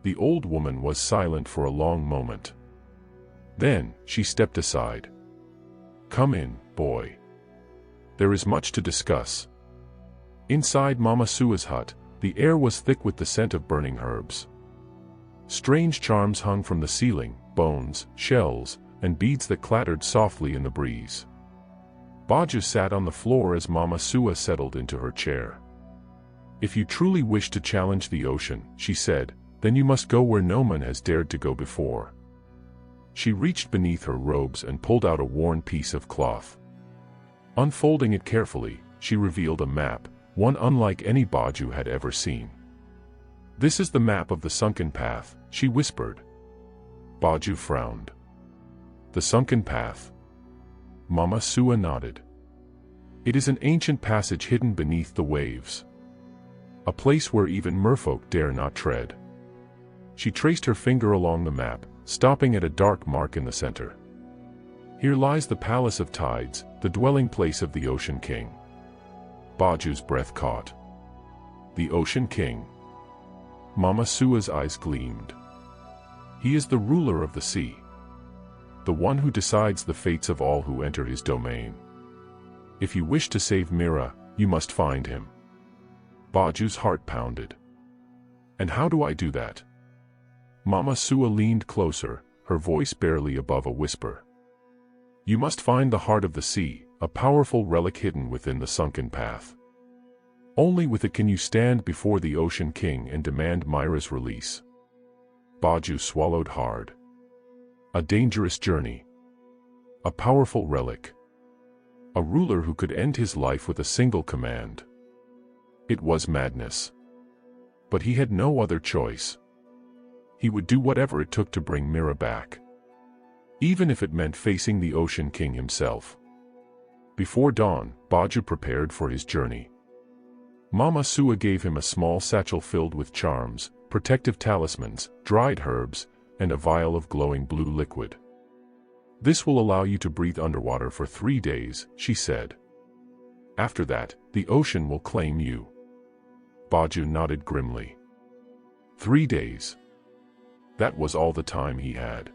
The old woman was silent for a long moment. Then, she stepped aside. "Come in, boy. There is much to discuss." Inside Mama Sua's hut, the air was thick with the scent of burning herbs. Strange charms hung from the ceiling, bones, shells, and beads that clattered softly in the breeze. Baju sat on the floor as Mama Sua settled into her chair. "If you truly wish to challenge the ocean," she said, "then you must go where no man has dared to go before." She reached beneath her robes and pulled out a worn piece of cloth. Unfolding it carefully, she revealed a map, one unlike any Baju had ever seen. "This is the map of the sunken path," she whispered. Baju frowned. The sunken path. Mama Sua nodded. It is an ancient passage hidden beneath the waves. A place where even merfolk dare not tread. She traced her finger along the map, stopping at a dark mark in the center. Here lies the Palace of Tides, the dwelling place of the Ocean King. Baju's breath caught. The Ocean King. Mama Sua's eyes gleamed. He is the ruler of the sea. The one who decides the fates of all who enter his domain. If you wish to save Mera, you must find him. Baju's heart pounded. And how do I do that? Mama Sua leaned closer, her voice barely above a whisper. You must find the heart of the sea, a powerful relic hidden within the sunken path. Only with it can you stand before the Ocean King and demand Mera's release. Baju swallowed hard. A dangerous journey. A powerful relic. A ruler who could end his life with a single command. It was madness. But he had no other choice. He would do whatever it took to bring Mera back. Even if it meant facing the Ocean King himself. Before dawn, Baju prepared for his journey. Mama Sua gave him a small satchel filled with charms, protective talismans, dried herbs, and a vial of glowing blue liquid. This will allow you to breathe underwater for 3 days, she said. After that, the ocean will claim you. Baju nodded grimly. 3 days. That was all the time he had.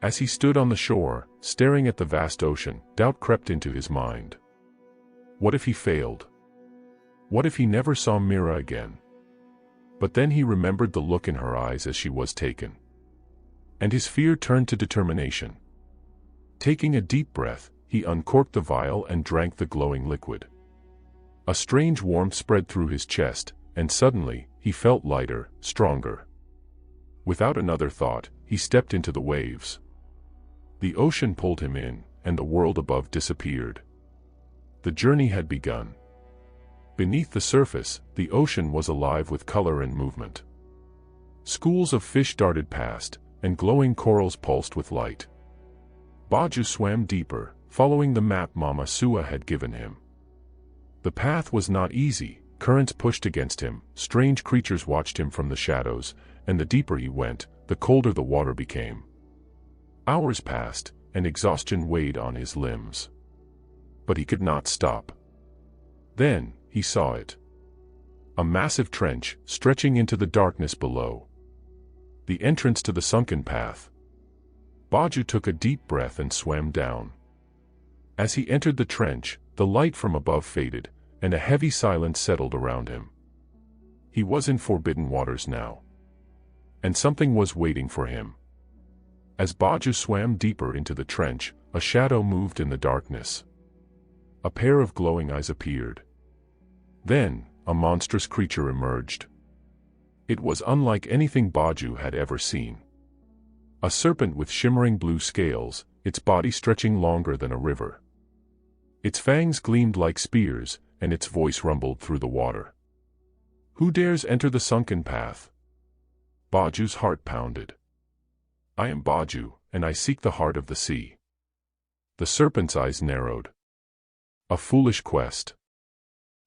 As he stood on the shore, staring at the vast ocean, doubt crept into his mind. What if he failed? What if he never saw Mera again? But then he remembered the look in her eyes as she was taken. And his fear turned to determination. Taking a deep breath, he uncorked the vial and drank the glowing liquid. A strange warmth spread through his chest, and suddenly, he felt lighter, stronger. Without another thought, he stepped into the waves. The ocean pulled him in, and the world above disappeared. The journey had begun. Beneath the surface, the ocean was alive with color and movement. Schools of fish darted past, and glowing corals pulsed with light. Baju swam deeper, following the map Mama Sua had given him. The path was not easy, currents pushed against him, strange creatures watched him from the shadows, and the deeper he went, the colder the water became. Hours passed, and exhaustion weighed on his limbs. But he could not stop. Then, he saw it. A massive trench, stretching into the darkness below. The entrance to the sunken path. Baju took a deep breath and swam down. As he entered the trench, the light from above faded, and a heavy silence settled around him. He was in forbidden waters now. And something was waiting for him. As Baju swam deeper into the trench, a shadow moved in the darkness. A pair of glowing eyes appeared. Then, a monstrous creature emerged. It was unlike anything Baju had ever seen. A serpent with shimmering blue scales, its body stretching longer than a river. Its fangs gleamed like spears, and its voice rumbled through the water. Who dares enter the sunken path? Baju's heart pounded. I am Baju, and I seek the heart of the sea. The serpent's eyes narrowed. A foolish quest.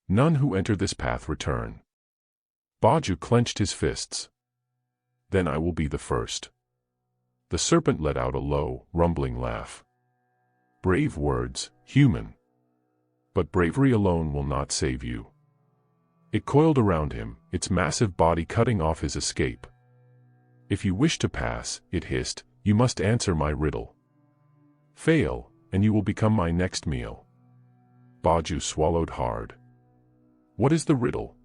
None who enter this path return. Baju clenched his fists. Then I will be the first. The serpent let out a low, rumbling laugh. Brave words, human. But bravery alone will not save you. It coiled around him, its massive body cutting off his escape. If you wish to pass, it hissed, you must answer my riddle. Fail, and you will become my next meal. Baju swallowed hard. What is the riddle?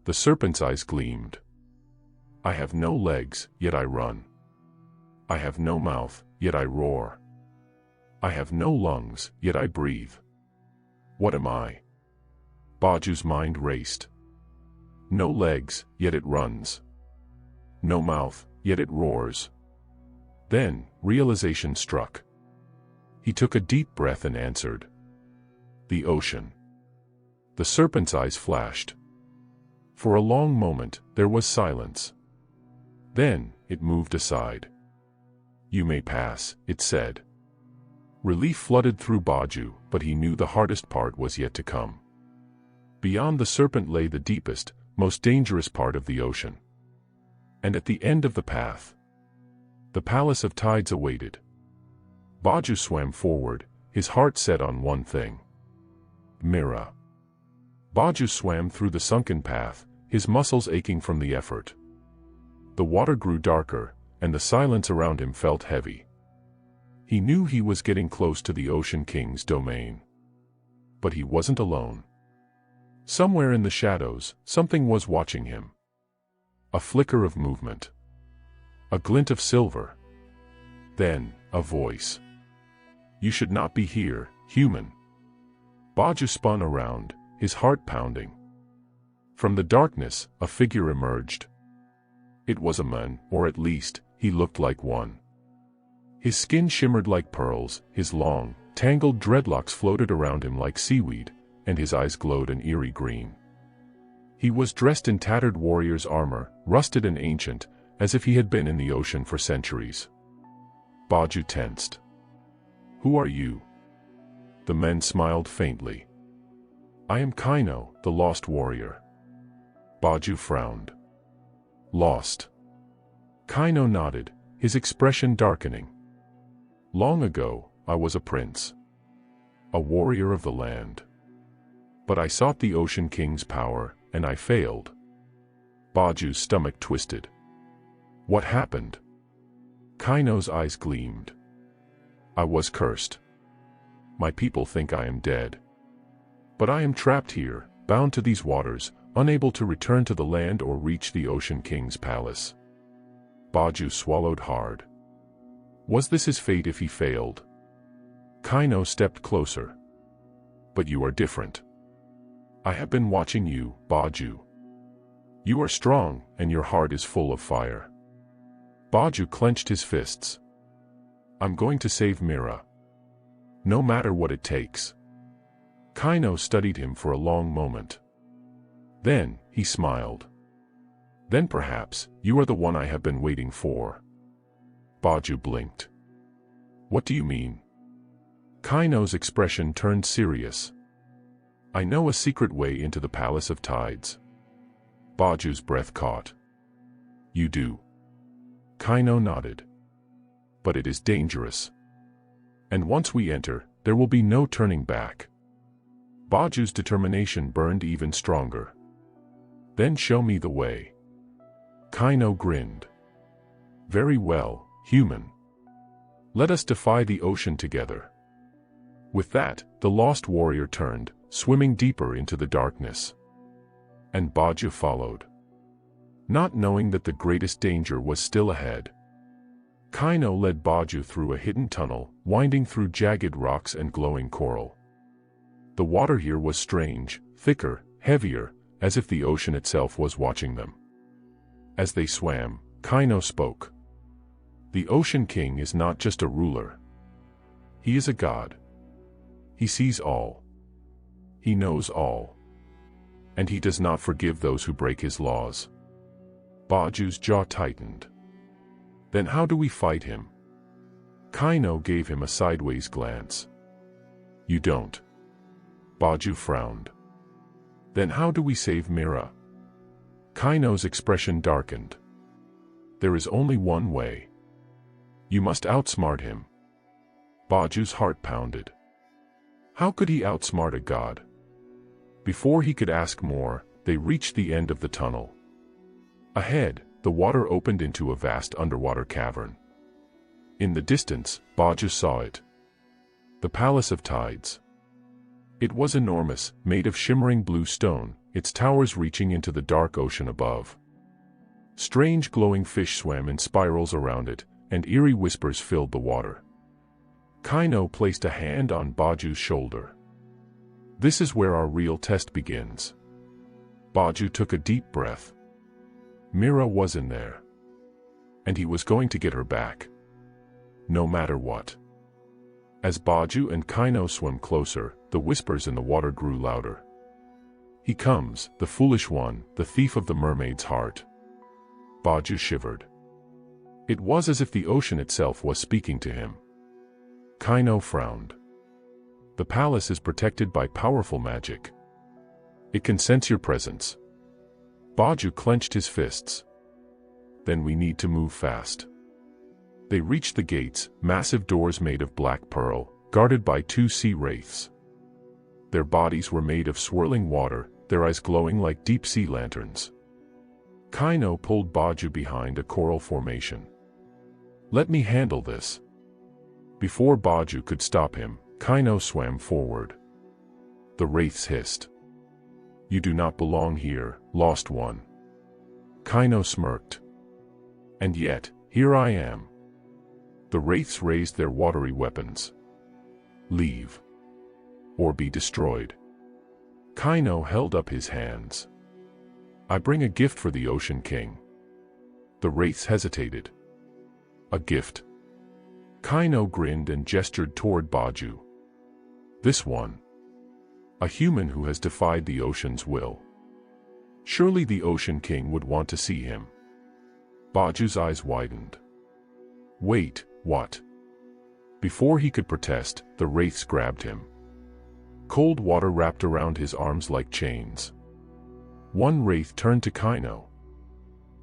The serpent's eyes gleamed. I have no legs, yet I run. I have no mouth, yet I roar. I have no lungs, yet I breathe. What am I? Baju's mind raced. No legs, yet it runs. No mouth, yet it roars. Then, realization struck. He took a deep breath and answered. The ocean. The serpent's eyes flashed. For a long moment, there was silence. Then, it moved aside. You may pass, it said. Relief flooded through Baju, but he knew the hardest part was yet to come. Beyond the serpent lay the deepest, most dangerous part of the ocean. And at the end of the path, the palace of tides awaited. Baju swam forward, his heart set on one thing. Mera. Baju swam through the sunken path, his muscles aching from the effort. The water grew darker, and the silence around him felt heavy. He knew he was getting close to the Ocean King's domain. But he wasn't alone. Somewhere in the shadows, something was watching him. A flicker of movement. A glint of silver. Then, a voice. You should not be here, human. Baju spun around, his heart pounding. From the darkness, a figure emerged. It was a man, or at least, he looked like one. His skin shimmered like pearls, his long, tangled dreadlocks floated around him like seaweed, and his eyes glowed an eerie green. He was dressed in tattered warrior's armor, rusted and ancient, as if he had been in the ocean for centuries. Baju tensed. Who are you? The man smiled faintly. I am Kaino, the lost warrior. Baju frowned. Lost. Kaino nodded, his expression darkening. Long ago, I was a prince. A warrior of the land. But I sought the Ocean King's power, and I failed. Baju's stomach twisted. What happened? Kaino's eyes gleamed. I was cursed. My people think I am dead. But I am trapped here, bound to these waters, unable to return to the land or reach the Ocean King's palace. Baju swallowed hard. Was this his fate if he failed? Kaino stepped closer. But you are different. I have been watching you, Baju. You are strong, and your heart is full of fire. Baju clenched his fists. I'm going to save Mera. No matter what it takes. Kaino studied him for a long moment. Then, he smiled. Then perhaps, you are the one I have been waiting for. Baju blinked. What do you mean? Kaino's expression turned serious. I know a secret way into the Palace of Tides. Baju's breath caught. You do? Kaino nodded. But it is dangerous. And once we enter, there will be no turning back. Baju's determination burned even stronger. Then show me the way. Kaino grinned. Very well, human. Let us defy the ocean together. With that, the lost warrior turned, swimming deeper into the darkness. And Baju followed. Not knowing that the greatest danger was still ahead. Kaino led Baju through a hidden tunnel, winding through jagged rocks and glowing coral. The water here was strange, thicker, heavier, as if the ocean itself was watching them. As they swam, Kaino spoke. The Ocean King is not just a ruler. He is a god. He sees all. He knows all. And he does not forgive those who break his laws. Baju's jaw tightened. Then how do we fight him? Kaino gave him a sideways glance. You don't. Baju frowned. Then how do we save Mera? Kaino's expression darkened. There is only one way. You must outsmart him. Baju's heart pounded. How could he outsmart a god? Before he could ask more, they reached the end of the tunnel. Ahead, the water opened into a vast underwater cavern. In the distance, Baju saw it. The Palace of Tides. It was enormous, made of shimmering blue stone, its towers reaching into the dark ocean above. Strange glowing fish swam in spirals around it, and eerie whispers filled the water. Kaino placed a hand on Baju's shoulder. This is where our real test begins. Baju took a deep breath. Mera was in there. And he was going to get her back. No matter what. As Baju and Kaino swam closer, the whispers in the water grew louder. He comes, the foolish one, the thief of the mermaid's heart. Baju shivered. It was as if the ocean itself was speaking to him. Kaino frowned. The palace is protected by powerful magic. It can sense your presence. Baju clenched his fists. Then we need to move fast. They reached the gates, massive doors made of black pearl, guarded by 2 sea wraiths. Their bodies were made of swirling water, their eyes glowing like deep-sea lanterns. Kaino pulled Baju behind a coral formation. "Let me handle this." Before Baju could stop him, Kaino swam forward. The wraiths hissed. "You do not belong here, lost one." Kaino smirked. "And yet, here I am." The wraiths raised their watery weapons. "Leave. Or be destroyed." Kaino held up his hands. "I bring a gift for the Ocean King." The wraiths hesitated. "A gift?" Kaino grinned and gestured toward Baju. "This one. A human who has defied the ocean's will. Surely the Ocean King would want to see him." Baju's eyes widened. "Wait, what?" Before he could protest, the wraiths grabbed him. Cold water wrapped around his arms like chains. One wraith turned to Kaino.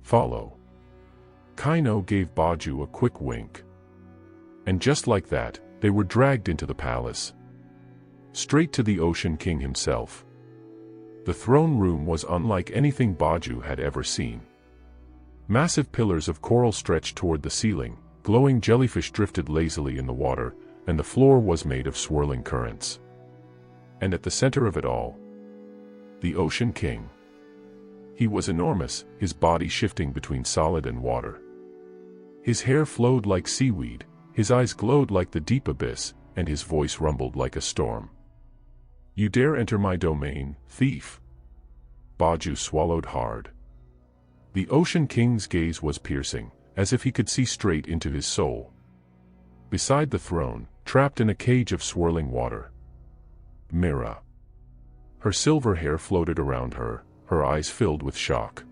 "Follow." Kaino gave Baju a quick wink. And just like that, they were dragged into the palace. Straight to the Ocean King himself. The throne room was unlike anything Baju had ever seen. Massive pillars of coral stretched toward the ceiling, glowing jellyfish drifted lazily in the water, and the floor was made of swirling currents. And at the center of it all, the Ocean King. He was enormous, his body shifting between solid and water. His hair flowed like seaweed, his eyes glowed like the deep abyss, and his voice rumbled like a storm. "You dare enter my domain, thief?" Baju swallowed hard. The Ocean King's gaze was piercing, as if he could see straight into his soul. Beside the throne, trapped in a cage of swirling water, Mera. Her silver hair floated around her, her eyes filled with shock.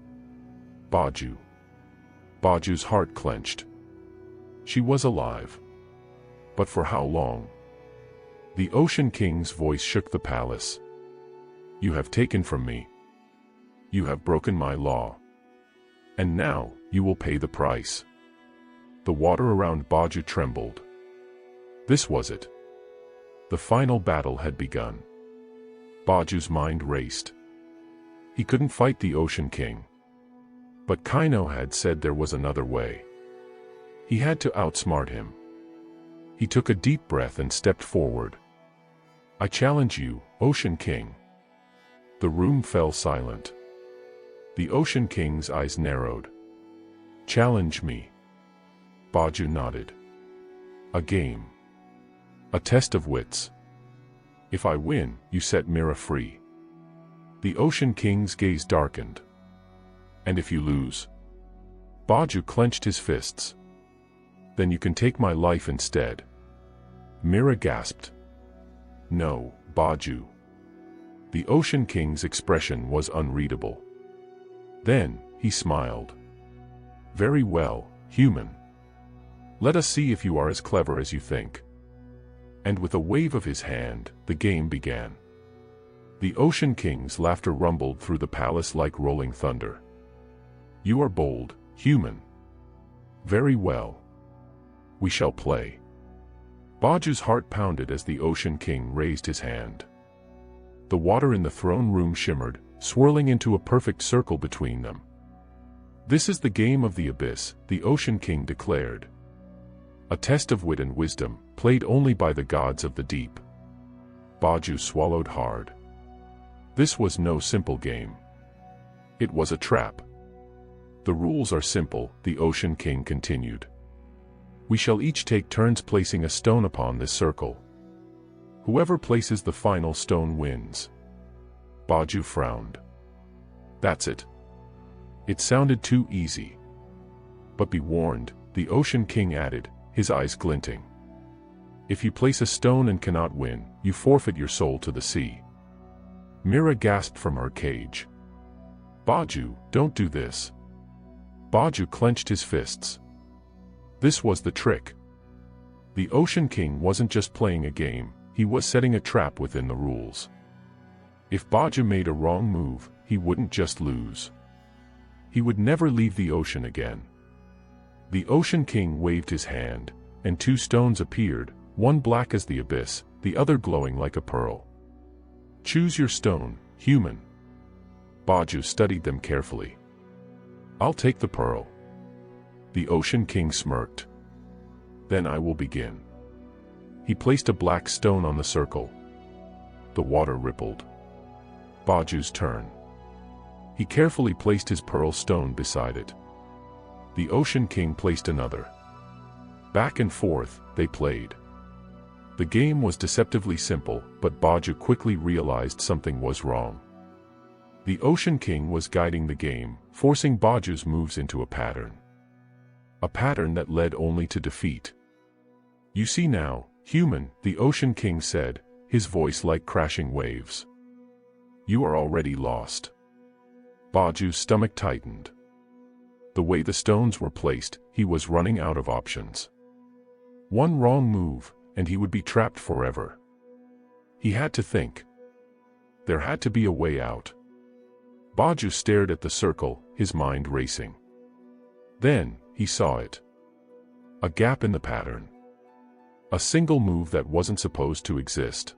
Baju. Baju's heart clenched. She was alive. But for how long? The Ocean King's voice shook the palace. "You have taken from me. You have broken my law. And now, you will pay the price." The water around Baju trembled. This was it. The final battle had begun. Baju's mind raced. He couldn't fight the Ocean King. But Kaino had said there was another way. He had to outsmart him. He took a deep breath and stepped forward. "I challenge you, Ocean King." The room fell silent. The Ocean King's eyes narrowed. "Challenge me." Baju nodded. "A game. A test of wits. If I win, you set Mera free." The Ocean King's gaze darkened. "And if you lose?" Baju clenched his fists. "Then you can take my life instead." Mera gasped. "No, Baju." The Ocean King's expression was unreadable. Then, he smiled. "Very well, human. Let us see if you are as clever as you think." And with a wave of his hand, the game began. The Ocean King's laughter rumbled through the palace like rolling thunder. "You are bold, human. Very well. We shall play." Baju's heart pounded as the Ocean King raised his hand. The water in the throne room shimmered, swirling into a perfect circle between them. "This is the game of the abyss," the Ocean King declared. "A test of wit and wisdom, played only by the gods of the deep." Baju swallowed hard. This was no simple game. It was a trap. "The rules are simple," the Ocean King continued. "We shall each take turns placing a stone upon this circle. Whoever places the final stone wins." Baju frowned. "That's it." It sounded too easy. "But be warned," the Ocean King added, his eyes glinting. "If you place a stone and cannot win, you forfeit your soul to the sea." Mera gasped from her cage. "Baju, don't do this." Baju clenched his fists. This was the trick. The Ocean King wasn't just playing a game, he was setting a trap within the rules. If Baju made a wrong move, he wouldn't just lose. He would never leave the ocean again. The Ocean King waved his hand, and two stones appeared, one black as the abyss, the other glowing like a pearl. Choose your stone, human. Baju studied them carefully. I'll take the pearl. The Ocean King smirked. Then I will begin. He placed a black stone on the circle. The water rippled. Baju's turn. He carefully placed his pearl stone beside it. The Ocean King placed another. Back and forth, they played. The game was deceptively simple, but Baju quickly realized something was wrong. The Ocean King was guiding the game, forcing Baju's moves into a pattern. A pattern that led only to defeat. You see now, human, the Ocean King said, his voice like crashing waves. You are already lost. Baju's stomach tightened. The way the stones were placed, he was running out of options. One wrong move, and he would be trapped forever. He had to think. There had to be a way out. Baju stared at the circle, his mind racing. Then, he saw it. A gap in the pattern. A single move that wasn't supposed to exist.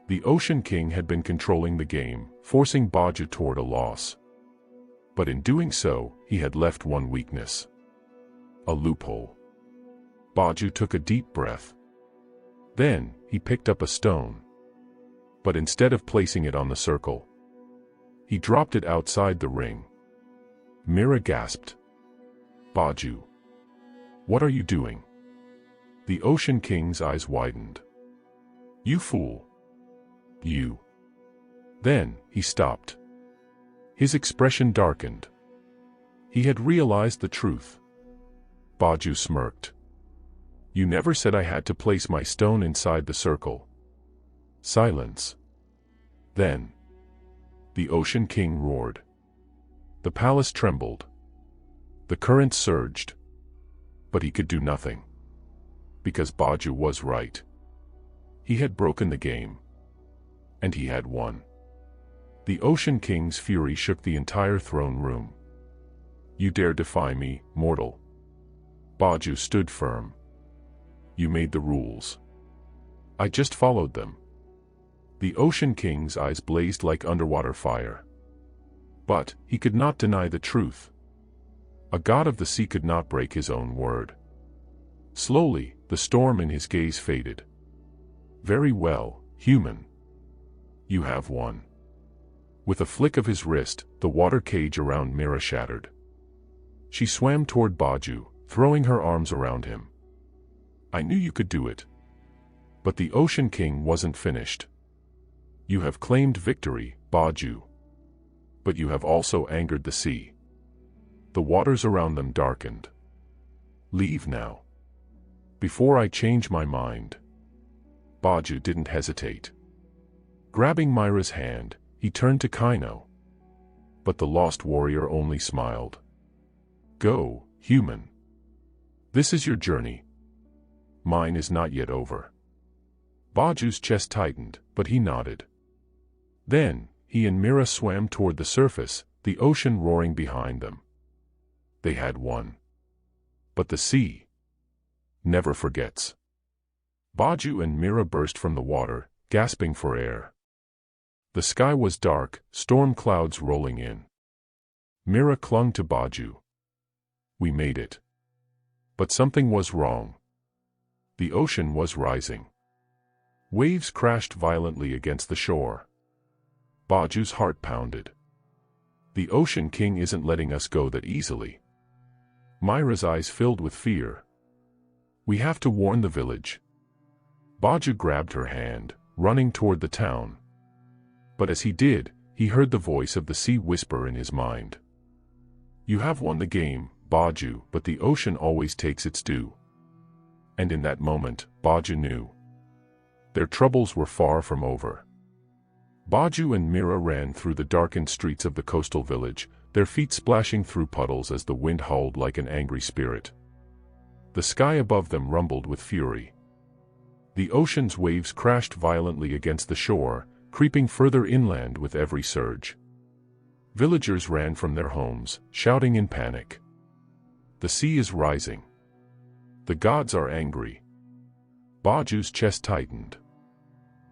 The Ocean King had been controlling the game, forcing Baju toward a loss. But in doing so, he had left one weakness. A loophole. Baju took a deep breath. Then, he picked up a stone. But instead of placing it on the circle, he dropped it outside the ring. Mera gasped. Baju. What are you doing? The Ocean King's eyes widened. You fool. You. Then, he stopped. His expression darkened. He had realized the truth. Baju smirked. You never said I had to place my stone inside the circle. Silence. Then, the Ocean King roared. The palace trembled. The current surged. But he could do nothing. Because Baju was right. He had broken the game. And he had won. The Ocean King's fury shook the entire throne room. You dare defy me, mortal? Baju stood firm. You made the rules. I just followed them. The Ocean King's eyes blazed like underwater fire. But, he could not deny the truth. A god of the sea could not break his own word. Slowly, the storm in his gaze faded. Very well, human. You have won. With a flick of his wrist, the water cage around Mera shattered. She swam toward Baju, throwing her arms around him. I knew you could do it. But the Ocean King wasn't finished. You have claimed victory, Baju. But you have also angered the sea. The waters around them darkened. Leave now. Before I change my mind. Baju didn't hesitate. Grabbing Mera's hand, he turned to Kaino. But the lost warrior only smiled. Go, human. This is your journey. Mine is not yet over. Baju's chest tightened, but he nodded. Then, he and Mera swam toward the surface, the ocean roaring behind them. They had won. But the sea never forgets. Baju and Mera burst from the water, gasping for air. The sky was dark, storm clouds rolling in. Mera clung to Baju. We made it. But something was wrong. The ocean was rising. Waves crashed violently against the shore. Baju's heart pounded. The Ocean King isn't letting us go that easily. Mera's eyes filled with fear. We have to warn the village. Baju grabbed her hand, running toward the town. But as he did, he heard the voice of the sea whisper in his mind. You have won the game, Baju, but the ocean always takes its due. And in that moment, Baju knew. Their troubles were far from over. Baju and Mera ran through the darkened streets of the coastal village, their feet splashing through puddles as the wind howled like an angry spirit. The sky above them rumbled with fury. The ocean's waves crashed violently against the shore, creeping further inland with every surge. Villagers ran from their homes, shouting in panic. The sea is rising. The gods are angry. Baju's chest tightened.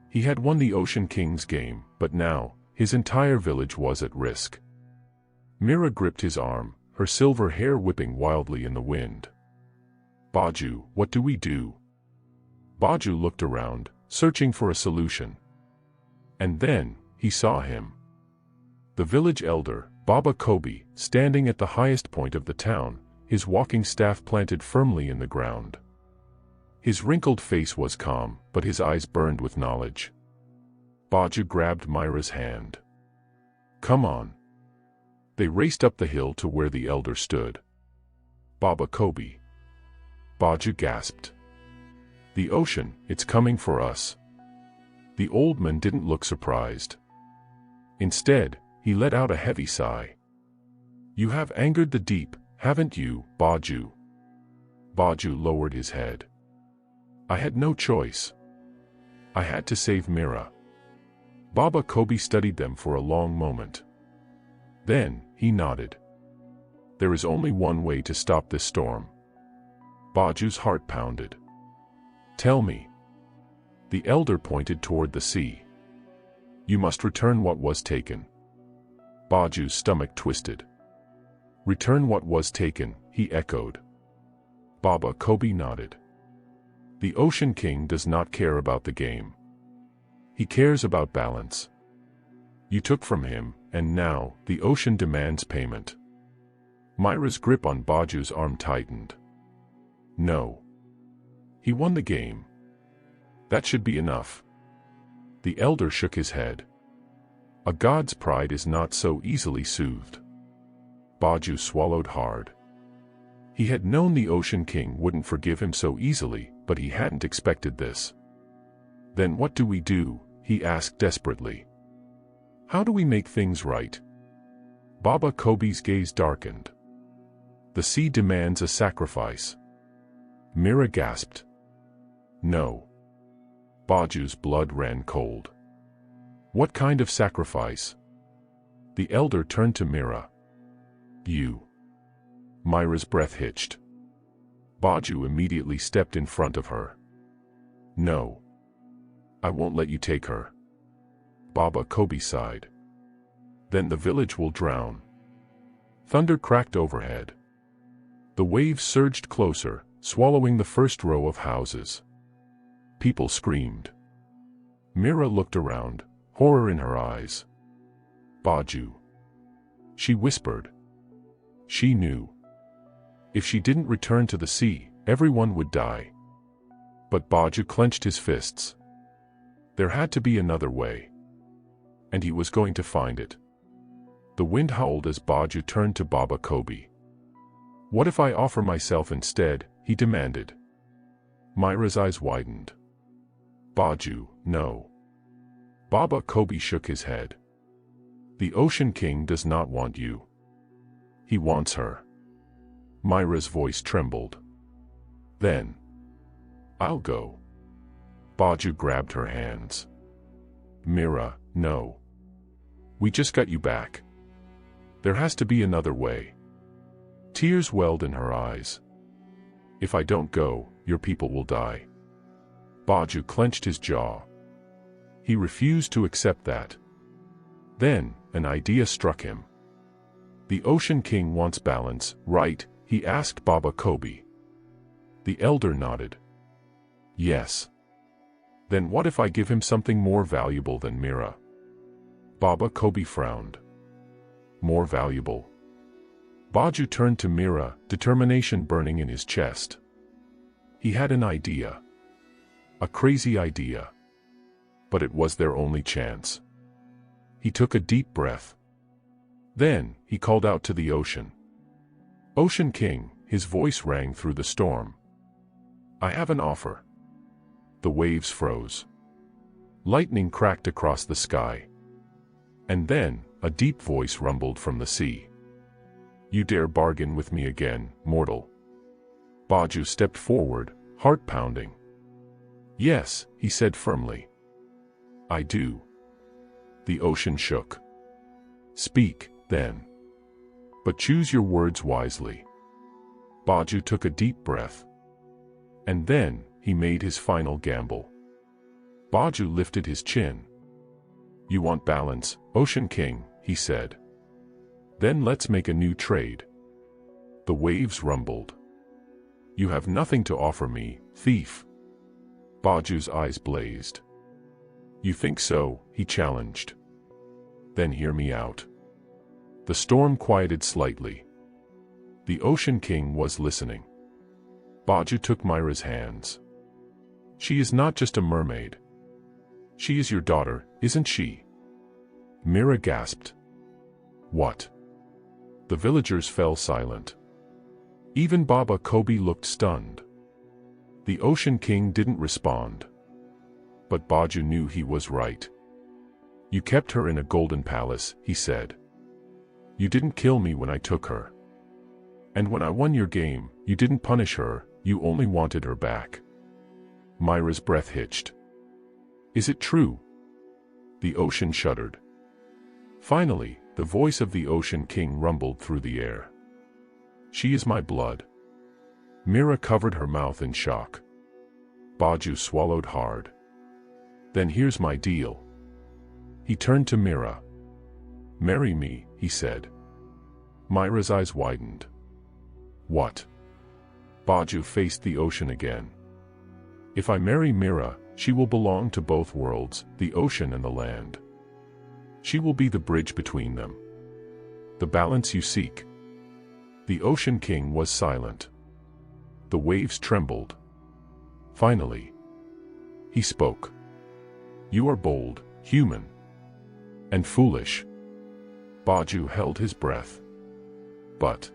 He had won the Ocean King's game, but now, his entire village was at risk. Mera gripped his arm, her silver hair whipping wildly in the wind. Baju, what do we do? Baju looked around, searching for a solution. And then, he saw him. The village elder, Baba Kobi, standing at the highest point of the town, his walking staff planted firmly in the ground. His wrinkled face was calm, but his eyes burned with knowledge. Baju grabbed Mera's hand. Come on. They raced up the hill to where the elder stood. Baba Kobi. Baju gasped. The ocean, it's coming for us. The old man didn't look surprised. Instead, he let out a heavy sigh. You have angered the deep, haven't you, Baju? Baju lowered his head. I had no choice. I had to save Mera. Baba Kobi studied them for a long moment. Then, he nodded. There is only one way to stop this storm. Baju's heart pounded. Tell me. The elder pointed toward the sea. You must return what was taken. Baju's stomach twisted. Return what was taken, he echoed. Baba Kobi nodded. The Ocean King does not care about the game. He cares about balance. You took from him, and now, the ocean demands payment. Mera's grip on Baju's arm tightened. No. He won the game. That should be enough. The elder shook his head. A god's pride is not so easily soothed. Baju swallowed hard. He had known the Ocean King wouldn't forgive him so easily, but he hadn't expected this. Then what do we do? He asked desperately. How do we make things right? Baba Kobi's gaze darkened. The sea demands a sacrifice. Mera gasped. No. Baju's blood ran cold. What kind of sacrifice? The elder turned to Mera. You. Mera's breath hitched. Baju immediately stepped in front of her. No. I won't let you take her. Baba Kobi sighed. Then the village will drown. Thunder cracked overhead. The waves surged closer, swallowing the first row of houses. People screamed. Mera looked around, horror in her eyes. Baju. She whispered. She knew. If she didn't return to the sea, everyone would die. But Baju clenched his fists. There had to be another way. And he was going to find it. The wind howled as Baju turned to Baba Kobi. What if I offer myself instead? He demanded. Mera's eyes widened. Baju, no. Baba Kobi shook his head. The Ocean King does not want you. He wants her. Mera's voice trembled. Then. I'll go. Baju grabbed her hands. Mera, no. We just got you back. There has to be another way. Tears welled in her eyes. If I don't go, your people will die. Baju clenched his jaw. He refused to accept that. Then, an idea struck him. The Ocean King wants balance, right? He asked Baba Kobi. The elder nodded. Yes. Then what if I give him something more valuable than Mera? Baba Kobi frowned. More valuable. Baju turned to Mera, determination burning in his chest. He had an idea. A crazy idea. But it was their only chance. He took a deep breath. Then, he called out to the ocean. Ocean King, his voice rang through the storm. I have an offer. The waves froze. Lightning cracked across the sky. And then, a deep voice rumbled from the sea. You dare bargain with me again, mortal? Baju stepped forward, heart pounding. "Yes," he said firmly. "I do." The ocean shook. "Speak, then. But choose your words wisely." Baju took a deep breath. And then, he made his final gamble. Baju lifted his chin. "You want balance, Ocean King," he said. "Then let's make a new trade." The waves rumbled. "You have nothing to offer me, thief." Baju's eyes blazed. "You think so?" he challenged. "Then hear me out." The storm quieted slightly. The Ocean King was listening. Baju took Mera's hands. "She is not just a mermaid. She is your daughter, isn't she?" Mera gasped. "What?" The villagers fell silent. Even Baba Kobe looked stunned. The Ocean King didn't respond. But Baju knew he was right. "You kept her in a golden palace," he said. "You didn't kill me when I took her. And when I won your game, you didn't punish her, you only wanted her back." Mera's breath hitched. "Is it true?" The ocean shuddered. Finally, the voice of the Ocean King rumbled through the air. "She is my blood." Mera covered her mouth in shock. Baju swallowed hard. "Then here's my deal." He turned to Mera. "Marry me," he said. Mera's eyes widened. "What?" Baju faced the ocean again. "If I marry Mera, she will belong to both worlds, the ocean and the land. She will be the bridge between them. The balance you seek." The Ocean King was silent. The waves trembled. Finally, he spoke. "You are bold, human, and foolish." Baju held his breath. "But,"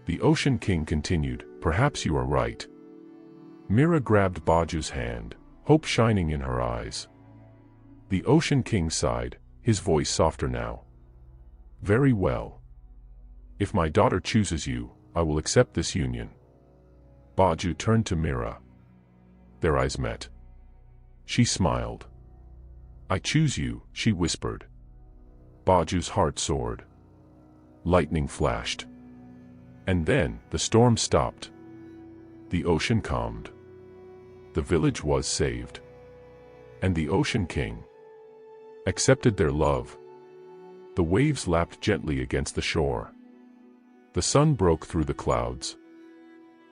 the Ocean King continued, "perhaps you are right." Mera grabbed Baju's hand, hope shining in her eyes. The Ocean King sighed, his voice softer now. "Very well. If my daughter chooses you, I will accept this union." Baju turned to Mera. Their eyes met. She smiled. "I choose you," she whispered. Baju's heart soared. Lightning flashed. And then, the storm stopped. The ocean calmed. The village was saved. And the Ocean King accepted their love. The waves lapped gently against the shore. The sun broke through the clouds.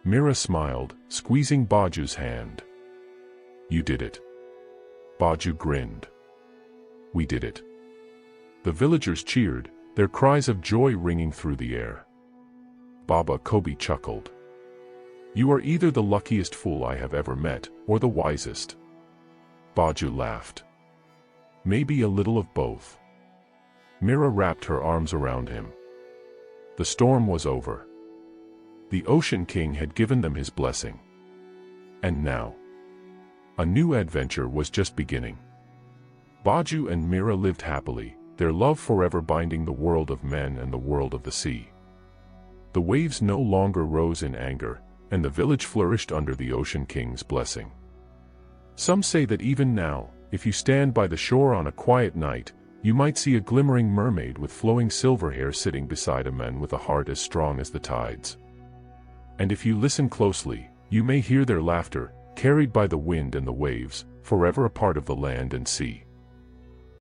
Mera smiled, squeezing Baju's hand. "You did it." Baju grinned. "We did it." The villagers cheered, their cries of joy ringing through the air. Baba Kobe chuckled. "You are either the luckiest fool I have ever met, or the wisest." Baju laughed. "Maybe a little of both." Mera wrapped her arms around him. The storm was over. The Ocean King had given them his blessing. And now, a new adventure was just beginning. Baju and Mera lived happily, their love forever binding the world of men and the world of the sea. The waves no longer rose in anger, and the village flourished under the Ocean King's blessing. Some say that even now, if you stand by the shore on a quiet night, you might see a glimmering mermaid with flowing silver hair sitting beside a man with a heart as strong as the tides. And if you listen closely, you may hear their laughter, carried by the wind and the waves, forever a part of the land and sea.